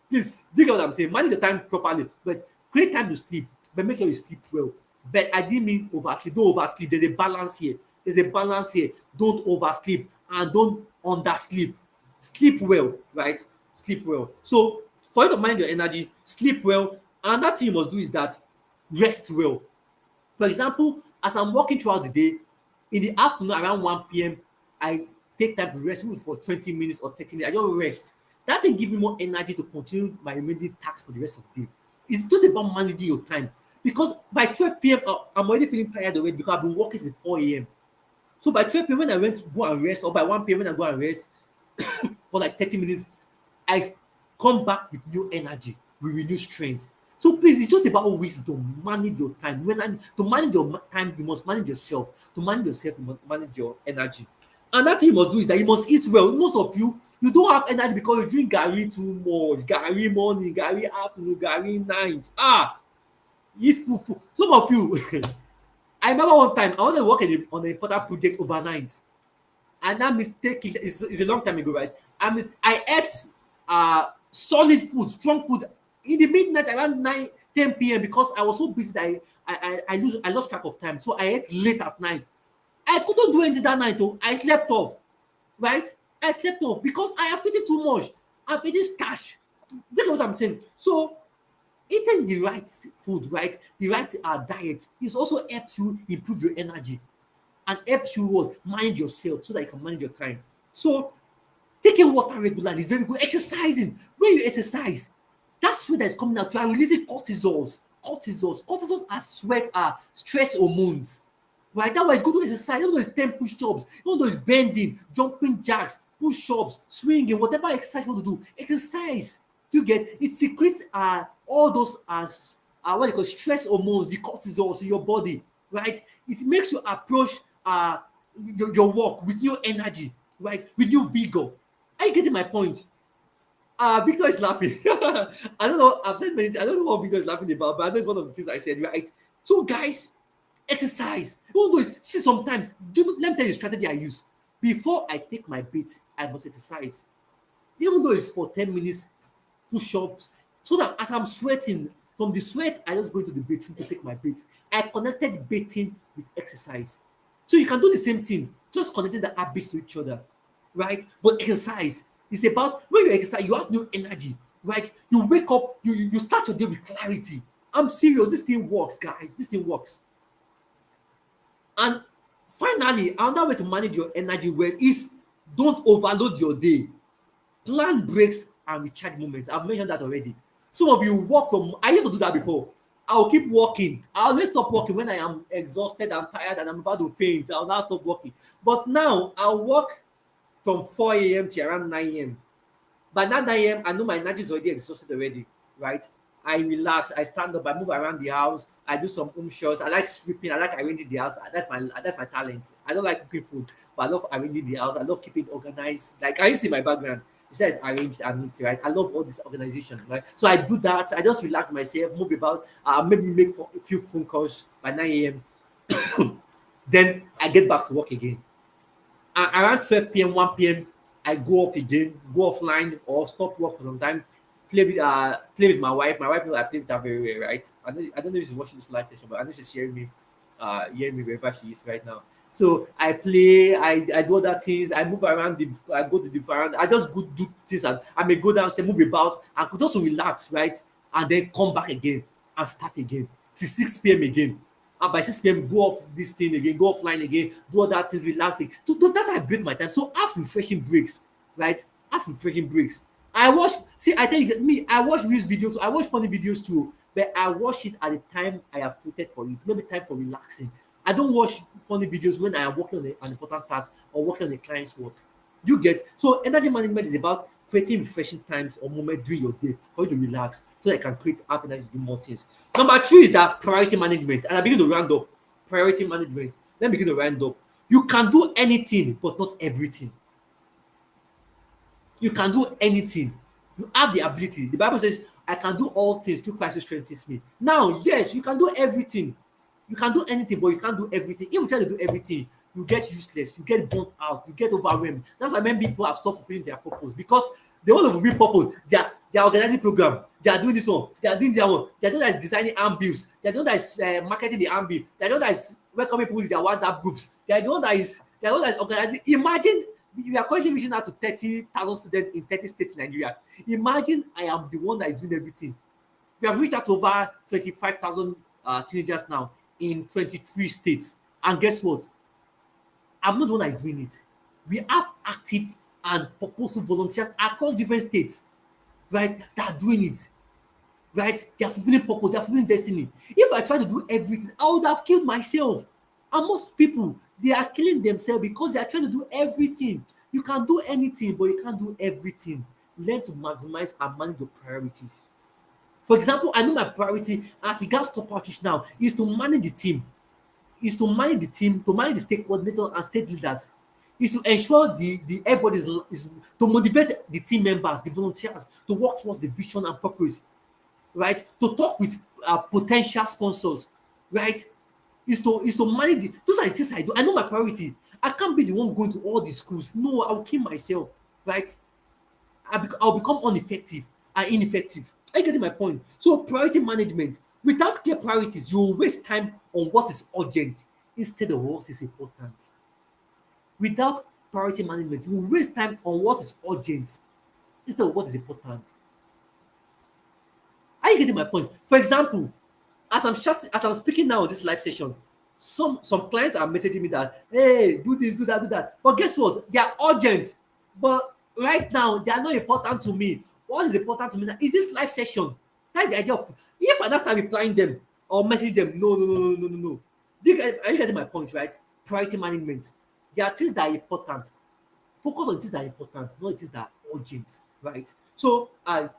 This, do you get what I'm saying? Manage the time properly, but create time to sleep, but make sure you sleep well. But I didn't mean oversleep. Don't oversleep. There's a balance here. There's a balance here. Don't oversleep and don't undersleep. Sleep well, right? Sleep well. So for you to manage your energy, sleep well. Another thing you must do is that rest well. For example, as I'm working throughout the day, in the afternoon around 1 p.m., I take time to rest even for 20 minutes or 30 minutes. I just rest. That will give me more energy to continue my remaining tasks for the rest of the day. It's just about managing your time. Because by 12 p.m., I'm already feeling tired already because I've been working since 4 a.m. So by 12 p.m., when I went to go and rest, or by 1 p.m., when I go and rest for like 30 minutes, I come back with new energy, with renewed strength. So please, it's just about wisdom. Manage your time. To manage your time, you must manage yourself. To manage yourself, you must manage your energy. Another thing you must do is that you must eat well. Most of you, you don't have energy because you drink garri too much. Garri morning, garri afternoon, garri night. Eat fufu. Some of you, I remember one time I wanted to work on an important project overnight. And that mistake is a long time ago, right? I ate solid food, strong food in the midnight around 9, 10 p.m. because I was so busy that I lost track of time. So I ate late at night. I couldn't do anything that night though. I slept off, right? I slept off because I am eating too much. I'm eating starch. Do you know what I'm saying? So eating the right food, right? The right diet is also helps you improve your energy and helps you what manage yourself so that you can manage your time. So taking water regularly is very good. Exercising. When you exercise, that sweat that is coming out, you are releasing cortisols. Cortisols are sweat, are stress hormones. Right? That way, go to exercise. Even though it's 10 push-ups, even though it's bending, jumping jacks, push-ups, swinging, whatever exercise you want to do, exercise. You get it secretes all those what you call stress hormones, the cortisols in your body, right? It makes you approach your work with new energy, right? With new vigor. Are you getting my point? Victor is laughing. I don't know. I've said many things. I don't know what Victor is laughing about, but that's one of the things I said, right? So, guys, exercise. Even though see, sometimes, let me tell you the strategy I use. Before I take my bath, I must exercise. Even though it's for 10 minutes, push-ups, so that as I'm sweating, from the sweat, I just go into the bathroom to take my bath. I connected bathing with exercise. So you can do the same thing, just connecting the habits to each other, right? But exercise is about when you exercise, you have new energy, right? You wake up, you start your day with clarity. I'm serious, this thing works, guys. This thing works. And finally, another way to manage your energy well is don't overload your day. Plan breaks and recharge moments. I've mentioned that already. Some of you work from, I used to do that before. I'll keep working. I'll always stop working when I am exhausted and tired and I'm about to faint. I'll now stop working. But now I'll work from 4 a.m. to around 9 a.m. By that 9 a.m., I know my energy is already exhausted already, right? I relax, I stand up, I move around the house, I do some home chores. I like sweeping, I like arranging the house. That's my talent. I don't like cooking food, but I love arranging the house. I love keeping it organized. Like, can you see my background? It says arranged and neat, right? I love all this organization, right? So I do that. I just relax myself, move about, maybe make a few phone calls by 9 a.m. Then I get back to work again. Around 12 p.m., 1 p.m., I go off again, go offline or stop work for some time, play with my wife. My wife knows I play with her very well, right? I don't know if she's watching this live session, but I know she's hearing me wherever she is right now. So I play, I do other things, I move around, I go to the veranda, I just go do things, and I may go downstairs, move about, and could just relax, right? And then come back again and start again till 6 p.m. again. And by 6 p.m., go off this thing again, go offline again, do other things, relaxing. So that's how I break my time. So have refreshing breaks, right? have refreshing breaks. I watch, see, I tell you, me, I watch these videos, I watch funny videos too, but I watch it at the time I have created for it. Maybe time for relaxing. I don't watch funny videos when I am working on an important task or working on a client's work. You get, so energy management is about creating refreshing times or moments during your day for you to relax so that you can create have energy to do more things. Number three is that priority management, and I begin to round up. Priority management. Let me begin to round up. You can do anything, but not everything. You can do anything. You have the ability. The Bible says, I can do all things through Christ who strengthens me. Now, yes, you can do everything. You can do anything, but you can't do everything. If you try to do everything, you get useless, you get burnt out, you get overwhelmed. That's why many people have stopped fulfilling their purpose because they want to fulfill purpose. They are organizing program, they are doing this one, they are doing that one, they are the one that is designing handbills, they are the one that is marketing the handbill, they are the one that is welcoming people to their WhatsApp groups, they are the one that is organizing. Imagine we are currently reaching out to 30,000 students in 30 states in Nigeria. Imagine I am the one that is doing everything. We have reached out to over 25,000 teenagers now in 23 states. And guess what? I'm not the one that is doing it. We have active and purposeful volunteers across different states, right, that are doing it, right? They are fulfilling purpose, they are fulfilling destiny. If I try to do everything, I would have killed myself. And most people, they are killing themselves because they are trying to do everything. You can do anything, but you can't do everything. Learn to maximize and manage your priorities. For example, I know my priority as regards top outreach now is to manage the team, to manage the stake coordinator and state leaders, is to ensure the everybody is to motivate the team members, the volunteers to work towards the vision and purpose, right? To talk with po sponsors, right? Is to manage the those are the things I do. I know my priority. I can't be the one going to all the schools. No, I will kill myself, right? I'll become ineffective and ineffective. Are you getting my point? So priority management. Without clear priorities, you will waste time on what is urgent instead of what is important. Without priority management, you will waste time on what is urgent instead of what is important. Are you getting my point? For example, as I'm speaking now on this live session, some clients are messaging me that, hey, do this, do that, do that. But guess what? They are urgent. But right now, they are not important to me. What is important to me now is this live session. That's the idea of if I don't start replying them or messaging them, no, no, no, no, no, no, no. Are you getting my point, right? Priority management. There are things that are important. Focus on things that are important, not things that are urgent, right? So to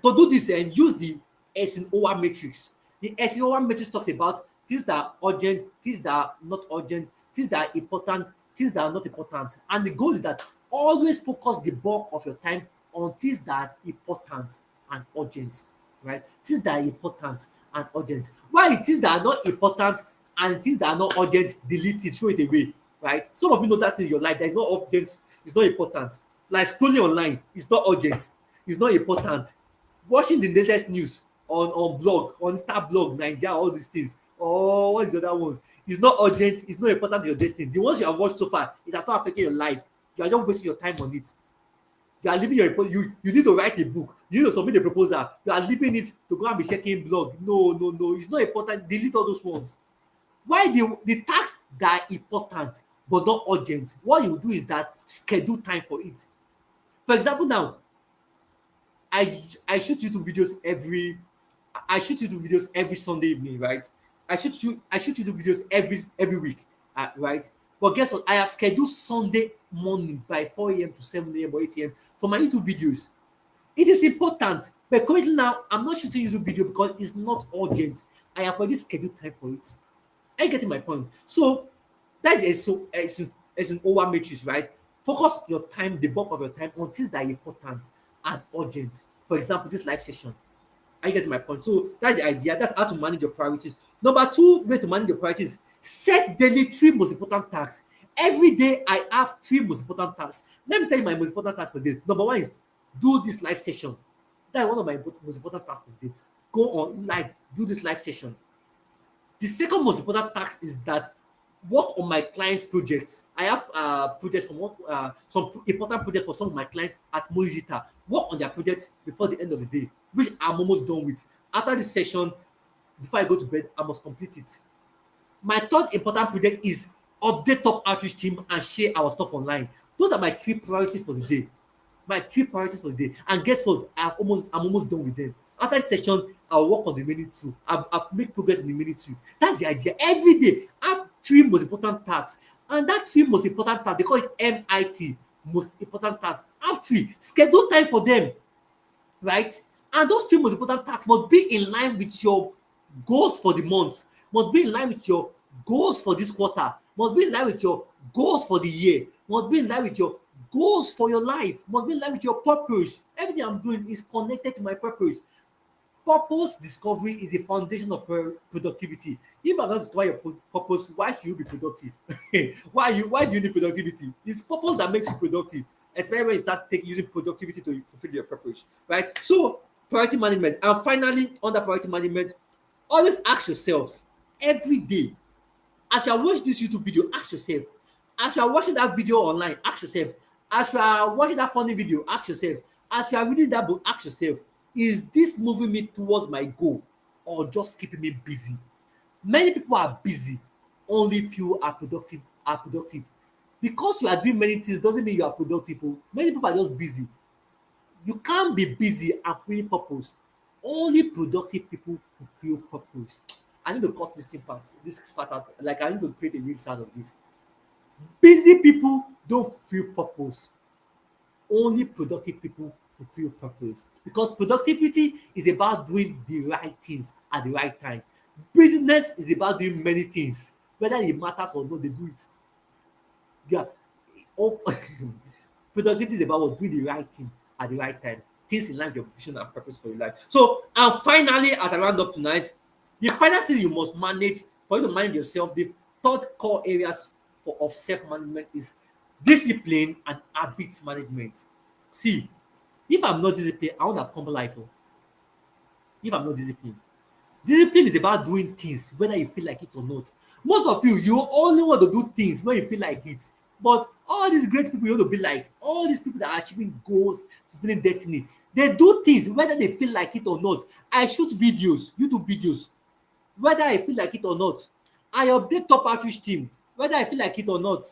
do this and use the Eisenhower matrix. The Eisenhower matrix talks about things that are urgent, things that are not urgent, things that are important, things that are not important. And the goal is that always focus the bulk of your time on things that are important and urgent, right? Things that are important and urgent. While things that are not important and things that are not urgent, delete it, throw it away, right? Some of you know that in your life that is not urgent, it's not important. Like scrolling online, it's not urgent, it's not important. Watching the latest news on blog, on Star blog, Naija, all these things. Or what is the other ones? It's not urgent, it's not important to your destiny. The ones you have watched so far, it has not affected your life. You are just wasting your time on it. You are leaving you need to write a book, you need to submit a proposal, you are leaving it to go and be checking blog. No, no, no, it's not important. Delete all those ones. Why the tasks that are important but not urgent, what you do is that schedule time for it. For example now, I shoot YouTube videos every Sunday evening, right? I shoot YouTube videos every week, right? But guess what? I have scheduled Sunday mornings by 4 a.m. to 7 a.m. or 8 a.m. for my YouTube videos. It is important, but currently now I'm not shooting YouTube video because it's not urgent. I have already scheduled time for it. Are you getting my point? So that is an over matrix, right? Focus your time, the bulk of your time, on things that are important and urgent. For example, this live session. Are you getting my point? So that's the idea. That's how to manage your priorities. Number two way to manage your priorities: set daily three most important tasks. Every day I have three most important tasks. Let me tell you my most important tasks for the day. Number one is do this live session. That's one of my most important tasks for the day. Go on live, do this live session. The second most important task is that work on my clients' projects. I have projects from some important projects for some of my clients at Mojita. Work on their projects before the end of the day, which I'm almost done with. After this session, before I go to bed, I must complete it. My third important project is update top outreach team and share our stuff online. Those are my three priorities for the day. My 3 priorities for the day. And guess what? I'm almost done with them. After this session, I'll work on the remaining 2. I've made progress in the remaining 2. That's the idea. Every day, have 3 most important tasks. And that 3 most important tasks, they call it MIT, most important tasks. Have 3. Schedule time for them, right? And those 3 most important tasks must be in line with your goals for the month, must be in line with your goals for this quarter, must be in line with your goals for the year, must be in line with your goals for your life, must be in line with your purpose. Everything I'm doing is connected to my purpose. Purpose discovery is the foundation of productivity. If I don't discover your purpose, why should you be productive? Why do you need productivity? It's purpose that makes you productive, especially when you start using productivity to fulfill your purpose, right? So priority management. And finally, under priority management, always ask yourself every day, as you are watching this YouTube video, ask yourself, as you are watching that video online, ask yourself, as you are watching that funny video, ask yourself, as you are reading that book, ask yourself, is this moving me towards my goal or just keeping me busy? Many people are busy, only few are productive. Because you are doing many things doesn't mean you are productive. Many people are just busy. You can't be busy and fulfill purpose. Only productive people fulfill purpose. I need to cut this part out. Like, I need to create a real sound of this. Busy people don't fulfill purpose. Only productive people fulfill purpose, because productivity is about doing the right things at the right time. Business is about doing many things, whether it matters or not, they do it. Yeah. Oh, productivity is about doing the right thing at the right time, things in line with your vision and purpose for your life. So, and finally, as I round up tonight, the final thing you must manage for you to manage yourself, the third core areas of self-management is discipline and habit management. See, if I'm not disciplined, I won't have come life. Oh. If I'm not disciplined, discipline is about doing things whether you feel like it or not. Most of you only want to do things when you feel like it. But all these great people you want to be like, all these people that are achieving goals, fulfilling destiny, they do things whether they feel like it or not. I shoot videos, YouTube videos, whether I feel like it or not. I update top outreach team, whether I feel like it or not.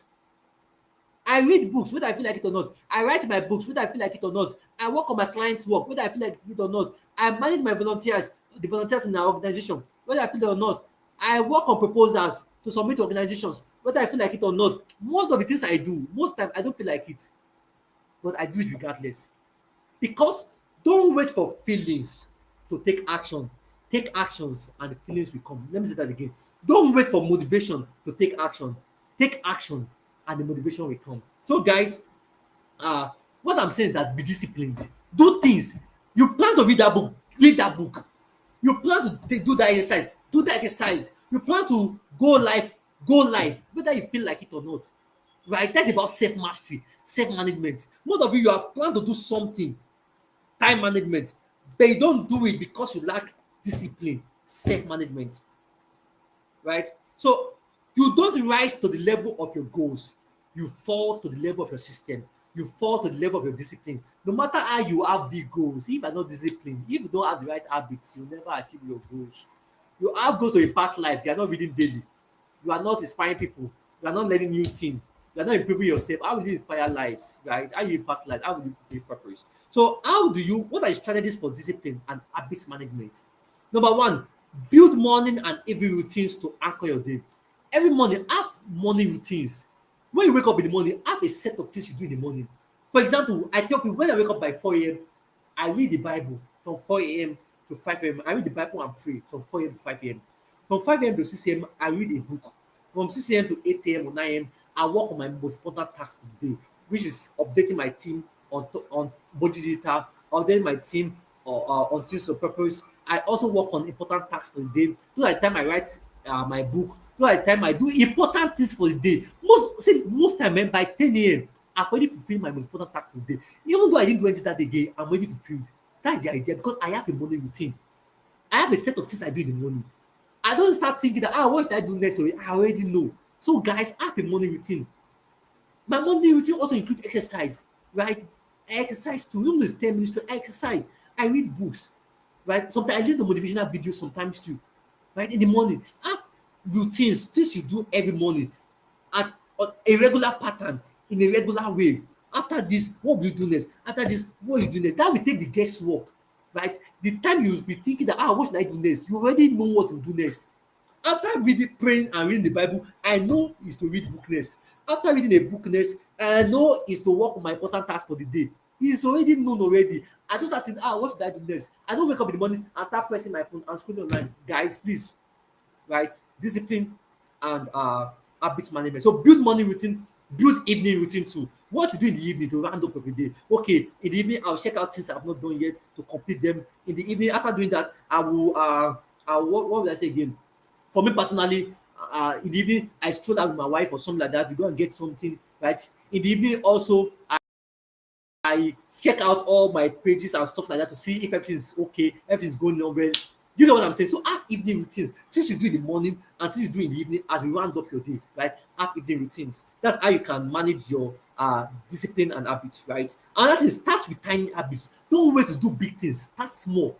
I read books whether I feel like it or not. I write my books whether I feel like it or not. I work on my clients' work whether I feel like it or not. I manage my volunteers, the volunteers in our organization, whether I feel it or not. I work on proposals to submit to organizations whether I feel like it or not. Most of the things I do, most time I don't feel like it, but I do it regardless. Because don't wait for feelings to take action. Take actions and the feelings will come. Let me say that again. Don't wait for motivation to take action. Take action and the motivation will come. So guys, what I'm saying is that be disciplined. Do things. You plan to read that book, read that book. You plan to do that exercise, do that exercise. You plan to go live, whether you feel like it or not. Right? That's about self-mastery, self-management. Most of you have planned to do something, time management, but you don't do it because you lack discipline, self-management. Right? So you don't rise to the level of your goals. You fall to the level of your system. You fall to the level of your discipline. No matter how you have big goals, if you are not disciplined, if you don't have the right habits, you'll never achieve your goals. You have goals to impact life. You are not reading daily. You are not inspiring people. You are not learning new things. You are not improving yourself. How will you inspire lives, right? How you impact life? How will you fulfill purpose? So, what are your strategies for discipline and habits management? Number one, build morning and evening routines to anchor your day. Every morning, have morning routines. When you wake up in the morning, have a set of things you do in the morning. For example, I tell people when I wake up by 4 a.m., I read the Bible from 4 a.m. to 5 a.m. I read the Bible and pray from 4 a.m. to 5 a.m. From 5 a.m. to 6 a.m., I read a book. From 6 a.m. to 8 a.m. or 9 a.m., I work on my most important task of the day, which is updating my team on body digital, updating my team on things of purpose. I also work on important tasks for the day. Those are the time I write my book. Those are the time I do important things for the day. Most time, by 10 a.m., I've already fulfilled my most important task for the day. Even though I didn't do anything that day again, I'm already fulfilled. That's the idea, because I have a morning routine. I have a set of things I do in the morning. I don't start thinking that, what did I do next? I already know. So guys, I have a morning routine. My morning routine also includes exercise, right? I exercise too. Even though it's 10 minutes to exercise. I read books, right? Sometimes I listen to motivational videos sometimes too, right? In the morning, have routines, things you do every morning at a regular pattern, in a regular way. After this, what will you do next? After this, what will you do next? That will take the guesswork, right? The time you will be thinking that, what should I do next? You already know what to do next. After reading, praying and reading the Bible, I know is to read book next. After reading a book next, I know is to work on my important task for the day. It's already known already. I just start thinking, what should I do next? I don't wake up in the morning and start pressing my phone and scrolling online. Guys, please, right? Discipline and habit management. So build morning routine, build evening routine too. What you do in the evening to round up every day. Okay, in the evening I'll check out things I've not done yet to complete them. In the evening, after doing that, I will what will I say again? For me personally, in the evening I stroll out with my wife or something like that. We go and get something, right? In the evening also, I check out all my pages and stuff like that to see if everything is okay, everything is going on well. You know what I'm saying? So have evening routines. Things you do in the morning and things you do in the evening as you round up your day, right? Have evening routines. That's how you can manage your discipline and habits, right? And that is, start with tiny habits. Don't wait to do big things. Start small.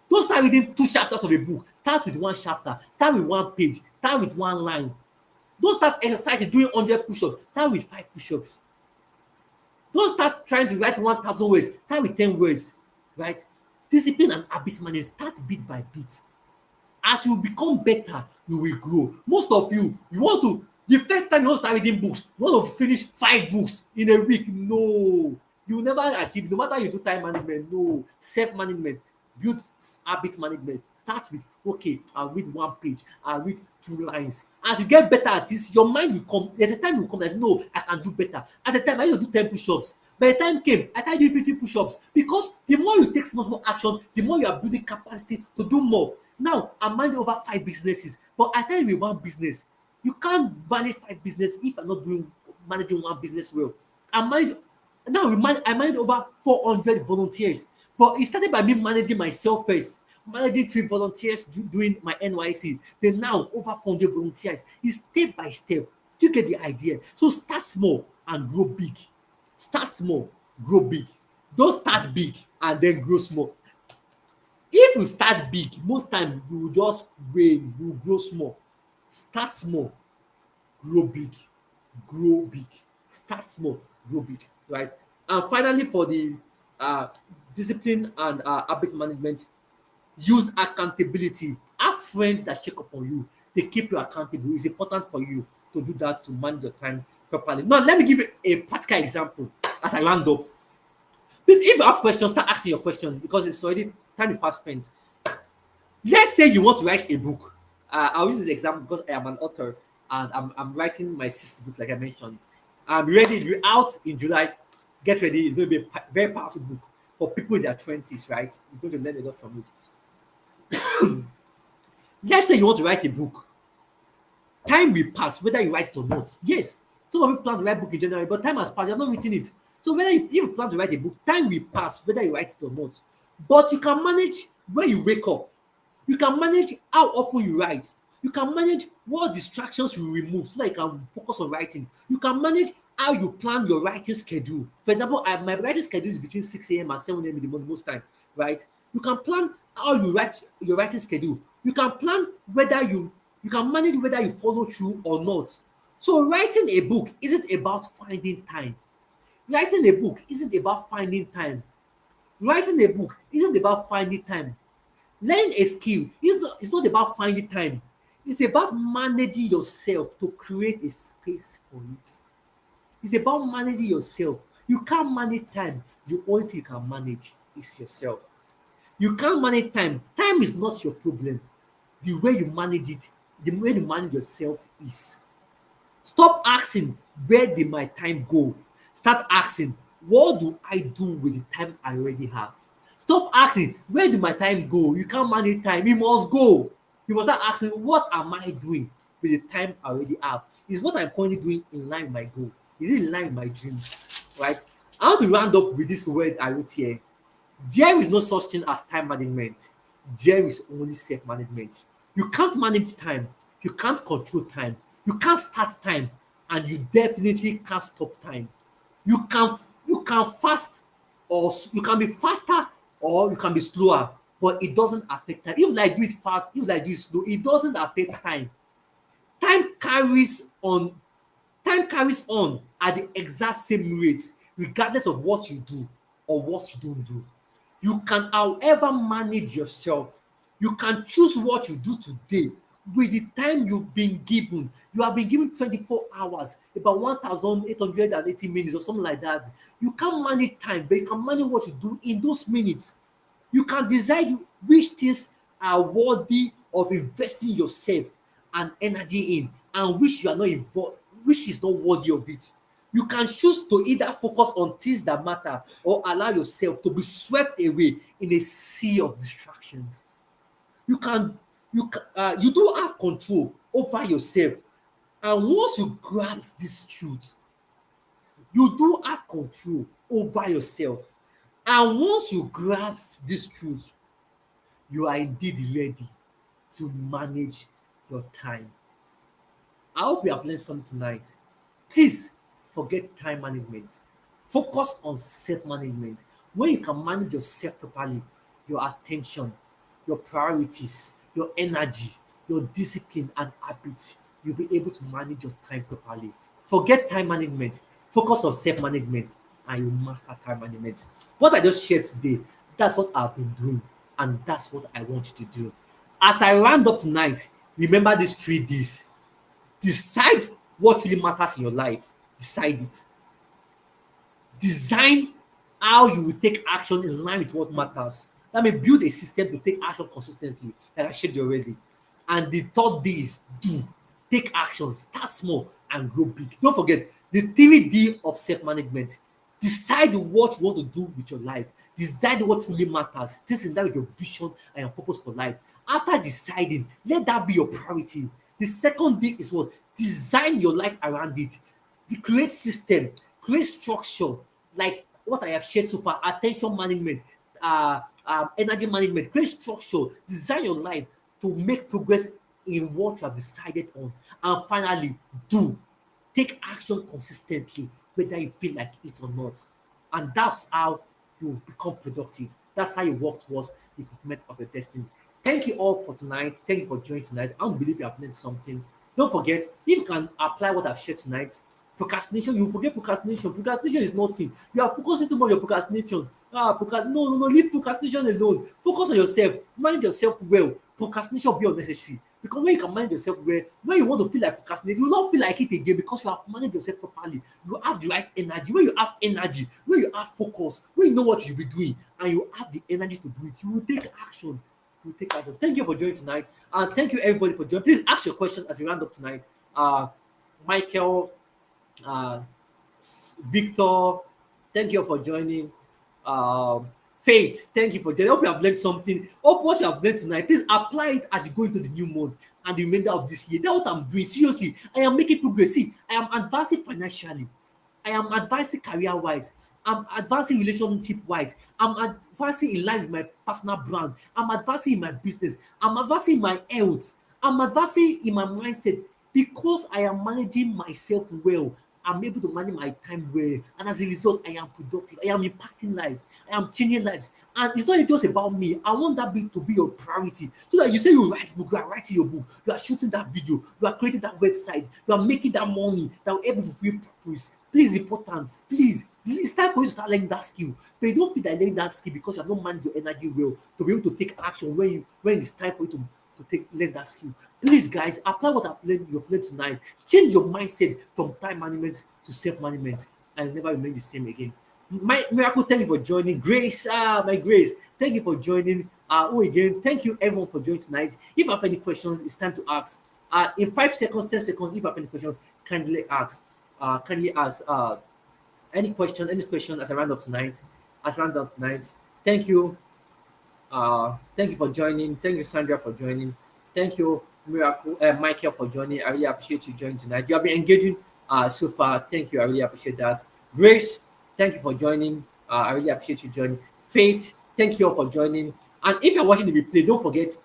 Don't start reading 2 chapters of a book. Start with 1 chapter. Start with 1 page. Start with 1 line. Don't start exercising doing 100 push-ups. Start with 5 push-ups. Don't start trying to write 1,000 words. Start with 10 words, right? Discipline and habits management, start bit by bit. As you become better, you will grow. Most of you, the first time you want to start reading books, you want to finish 5 books in a week. No, you will never achieve. No matter you do time management, no. Self-management, build habit management. Start with, okay, I'll read 1 page, I'll read 2 lines. As you get better at this, your mind will come. There's a time you will come and say, no, I can do better. At the time, I used to do 10 push-ups. By the time came, I started doing 50 push-ups, because the more you take small action, the more you are building capacity to do more. Now, I'm managing over 5 businesses, but I started with 1 business. You can't manage 5 businesses if you're not managing 1 business well. I manage now I manage over 400 volunteers, but it started by me managing myself first. Managing 3 volunteers doing my NYC, then now over 400 volunteers. It's step by step. You get the idea? So start small and grow big. Start small, grow big. Don't start big and then grow small. If you start big, most time you will just rain, you will grow small. Start small, grow big, grow big. Start small, grow big, right? And finally, for the uh, discipline and habit management, use accountability. Have friends that check up on you. They keep you accountable. It's important for you to do that, to manage your time properly. Now, let me give you a practical example as I round up. Please, if you have questions, start asking your question, because it's already time is fast spent. Let's say you want to write a book. I'll use this example because I am an author and I'm writing my 6th book, like I mentioned. I'm ready, it'll be out in July. Get ready, it's going to be a very powerful book for people in their 20s, right? You're going to learn a lot from it. Let's say you want to write a book. Time will pass, whether you write it or not. Yes, some of you plan to write a book in January, but time has passed, you have not written it. So if you plan to write a book, time will pass, whether you write it or not. But you can manage when you wake up. You can manage how often you write. You can manage what distractions you remove so that you can focus on writing. You can manage how you plan your writing schedule. For example, my writing schedule is between 6 a.m. and 7 a.m. in the morning most time, right? You can plan how you write your writing schedule. You can plan whether you can manage whether you follow through or not. So writing a book isn't about finding time. Writing a book isn't about finding time. Writing a book isn't about finding time. Learning a skill is not about finding time. It's about managing yourself to create a space for it. It's about managing yourself. You can't manage time. The only thing you can manage is yourself. You can't manage time. Time is not your problem. The way you manage it, the way you manage yourself is. Stop asking, where did my time go? Start asking, what do I do with the time I already have? Stop asking, where did my time go? You can't manage time. It must go. You must start asking, what am I doing with the time I already have? Is what I'm currently doing in line with my goal? Is it in line with my dreams? Right? I want to round up with this word I wrote here. There is no such thing as time management. There is only self-management. You can't manage time. You can't control time. You can't start time, and you definitely can't stop time. You can fast, or you can be faster, or you can be slower, but it doesn't affect time. If like do it fast, if like do it slow, it doesn't affect time. Time carries on time carries on at the exact same rate. regardless of what you do or what you don't do. You can, however, manage yourself. You can choose what you do today with the time you've been given. You have been given 24 hours, about 1,880 minutes or something like that. You can't manage time, but you can manage what you do in those minutes. You can decide which things are worthy of investing yourself and energy in, and which you are not involved, which is not worthy of it. You can choose to either focus on things that matter or allow yourself to be swept away in a sea of distractions. You can you do have control over yourself, and once you grasp this truth, you do have control over yourself, and once you grasp this truth, you are indeed ready to manage your time. I hope you have learned something tonight. Please forget time management. Focus on self-management. When you can manage yourself properly, your attention, your priorities, your energy, your discipline and habits, you'll be able to manage your time properly. Forget time management. Focus on self-management and you master time management. What I just shared today, that's what I've been doing and that's what I want you to do. As I round up tonight, remember these 3 Ds. Decide what really matters in your life. Decide it. Design how you will take action in line with what matters. That means build a system to take action consistently, like I shared already. And the third D is do. Take action, start small and grow big. Don't forget the 3D of self-management. Decide what you want to do with your life. Decide what really matters. This is that with your vision and your purpose for life. After deciding, let that be your priority. The second D is what? Design your life around it. Create system, create structure, like what I have shared so far, attention management, energy management, create structure, design your life to make progress in what you have decided on. And finally, do. Take action consistently, whether you feel like it or not. And that's how you become productive. That's how you work towards the fulfillment of your destiny. Thank you all for tonight. Thank you for joining tonight. I believe you have learned something. Don't forget, if you can apply what I've shared tonight, procrastination, you forget procrastination. Procrastination is nothing. You are focusing too much on your procrastination. No, leave procrastination alone. Focus on yourself. Manage yourself well. Procrastination will be unnecessary. Because when you can manage yourself well, when you want to feel like procrastinating, you will not feel like it again because you have managed yourself properly. You have the right energy. When you have energy, when you have focus, when you know what you should be doing, and you have the energy to do it, you will take action. You will take action. Thank you for joining tonight. And thank you everybody for joining. Please ask your questions as we round up tonight. Michael, uh, Victor, thank you for joining. Faith, thank you for joining. I hope you have learned something. Hope what you have learned tonight, please apply it as you go into the new month and the remainder of this year. That's what I'm doing. Seriously, I am making progress. See, I am advancing financially. I am advancing career-wise. I'm advancing relationship-wise. I'm advancing in line with my personal brand. I'm advancing in my business. I'm advancing in my health. I'm advancing in my mindset because I am managing myself well. I'm able to manage my time well, and as a result, I am productive. I am impacting lives. I am changing lives, and it's not just about me. I want that to be your priority, so that you say you write book, you are writing your book, you are shooting that video, you are creating that website, you are making that money that will help you fulfill purpose. Please, important. Please, it's time for you to start learning that skill. But you don't feel like learning that skill because you have not managed your energy well to be able to take action when it's time for you to learn that skill. Please, guys, apply what you've learned tonight. Change your mindset from time management to self-management, and you'll never remain the same again. My miracle, thank you for joining. Grace, my Grace, thank you for joining. Again, thank you everyone for joining tonight. If you have any questions, it's time to ask. In 5 seconds, 10 seconds, if you have any questions, kindly ask. Any question as I round up tonight. Thank you. Thank you for joining. Thank you, Sandra, for joining. Thank you, Michael, for joining. I really appreciate you joining tonight. You have been engaging so far. Thank you. I really appreciate that. Grace, thank you for joining. I really appreciate you joining. Faith, thank you all for joining. And if you're watching the replay, don't forget,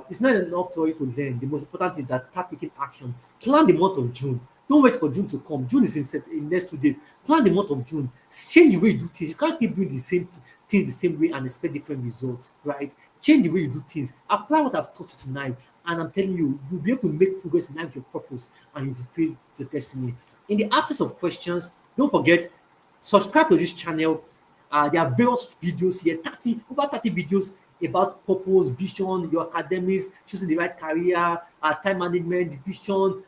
it's not enough for you to learn. The most important thing is that start taking action. Plan the month of June. Don't wait for June to come. June is in next 2 days. Plan the month of June. Change the way you do things. You can't keep doing the same things the same way and expect different results, right? Change the way you do things. Apply what I've taught you tonight, and I'm telling you, you'll be able to make progress in line with your purpose and you fulfill your destiny. In the absence of questions, don't forget subscribe to this channel. There are various videos here, over 30 videos about purpose, vision, your academics, choosing the right career, time management, vision,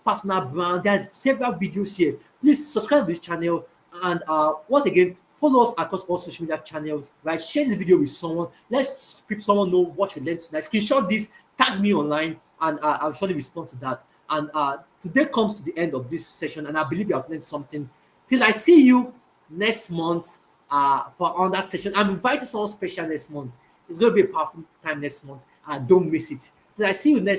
personal brand. There's several videos here. Please subscribe to this channel, and what again, follow us across all social media channels, right? Share this video with someone. Let's someone know what you learned tonight. Screenshot this, tag me online, and I'll surely respond to that. And today comes to the end of this session, and I believe you have learned something. Till I see you next month for another session. I'm inviting someone special next month. It's going to be a powerful time next month. Don't miss it. Till I see you next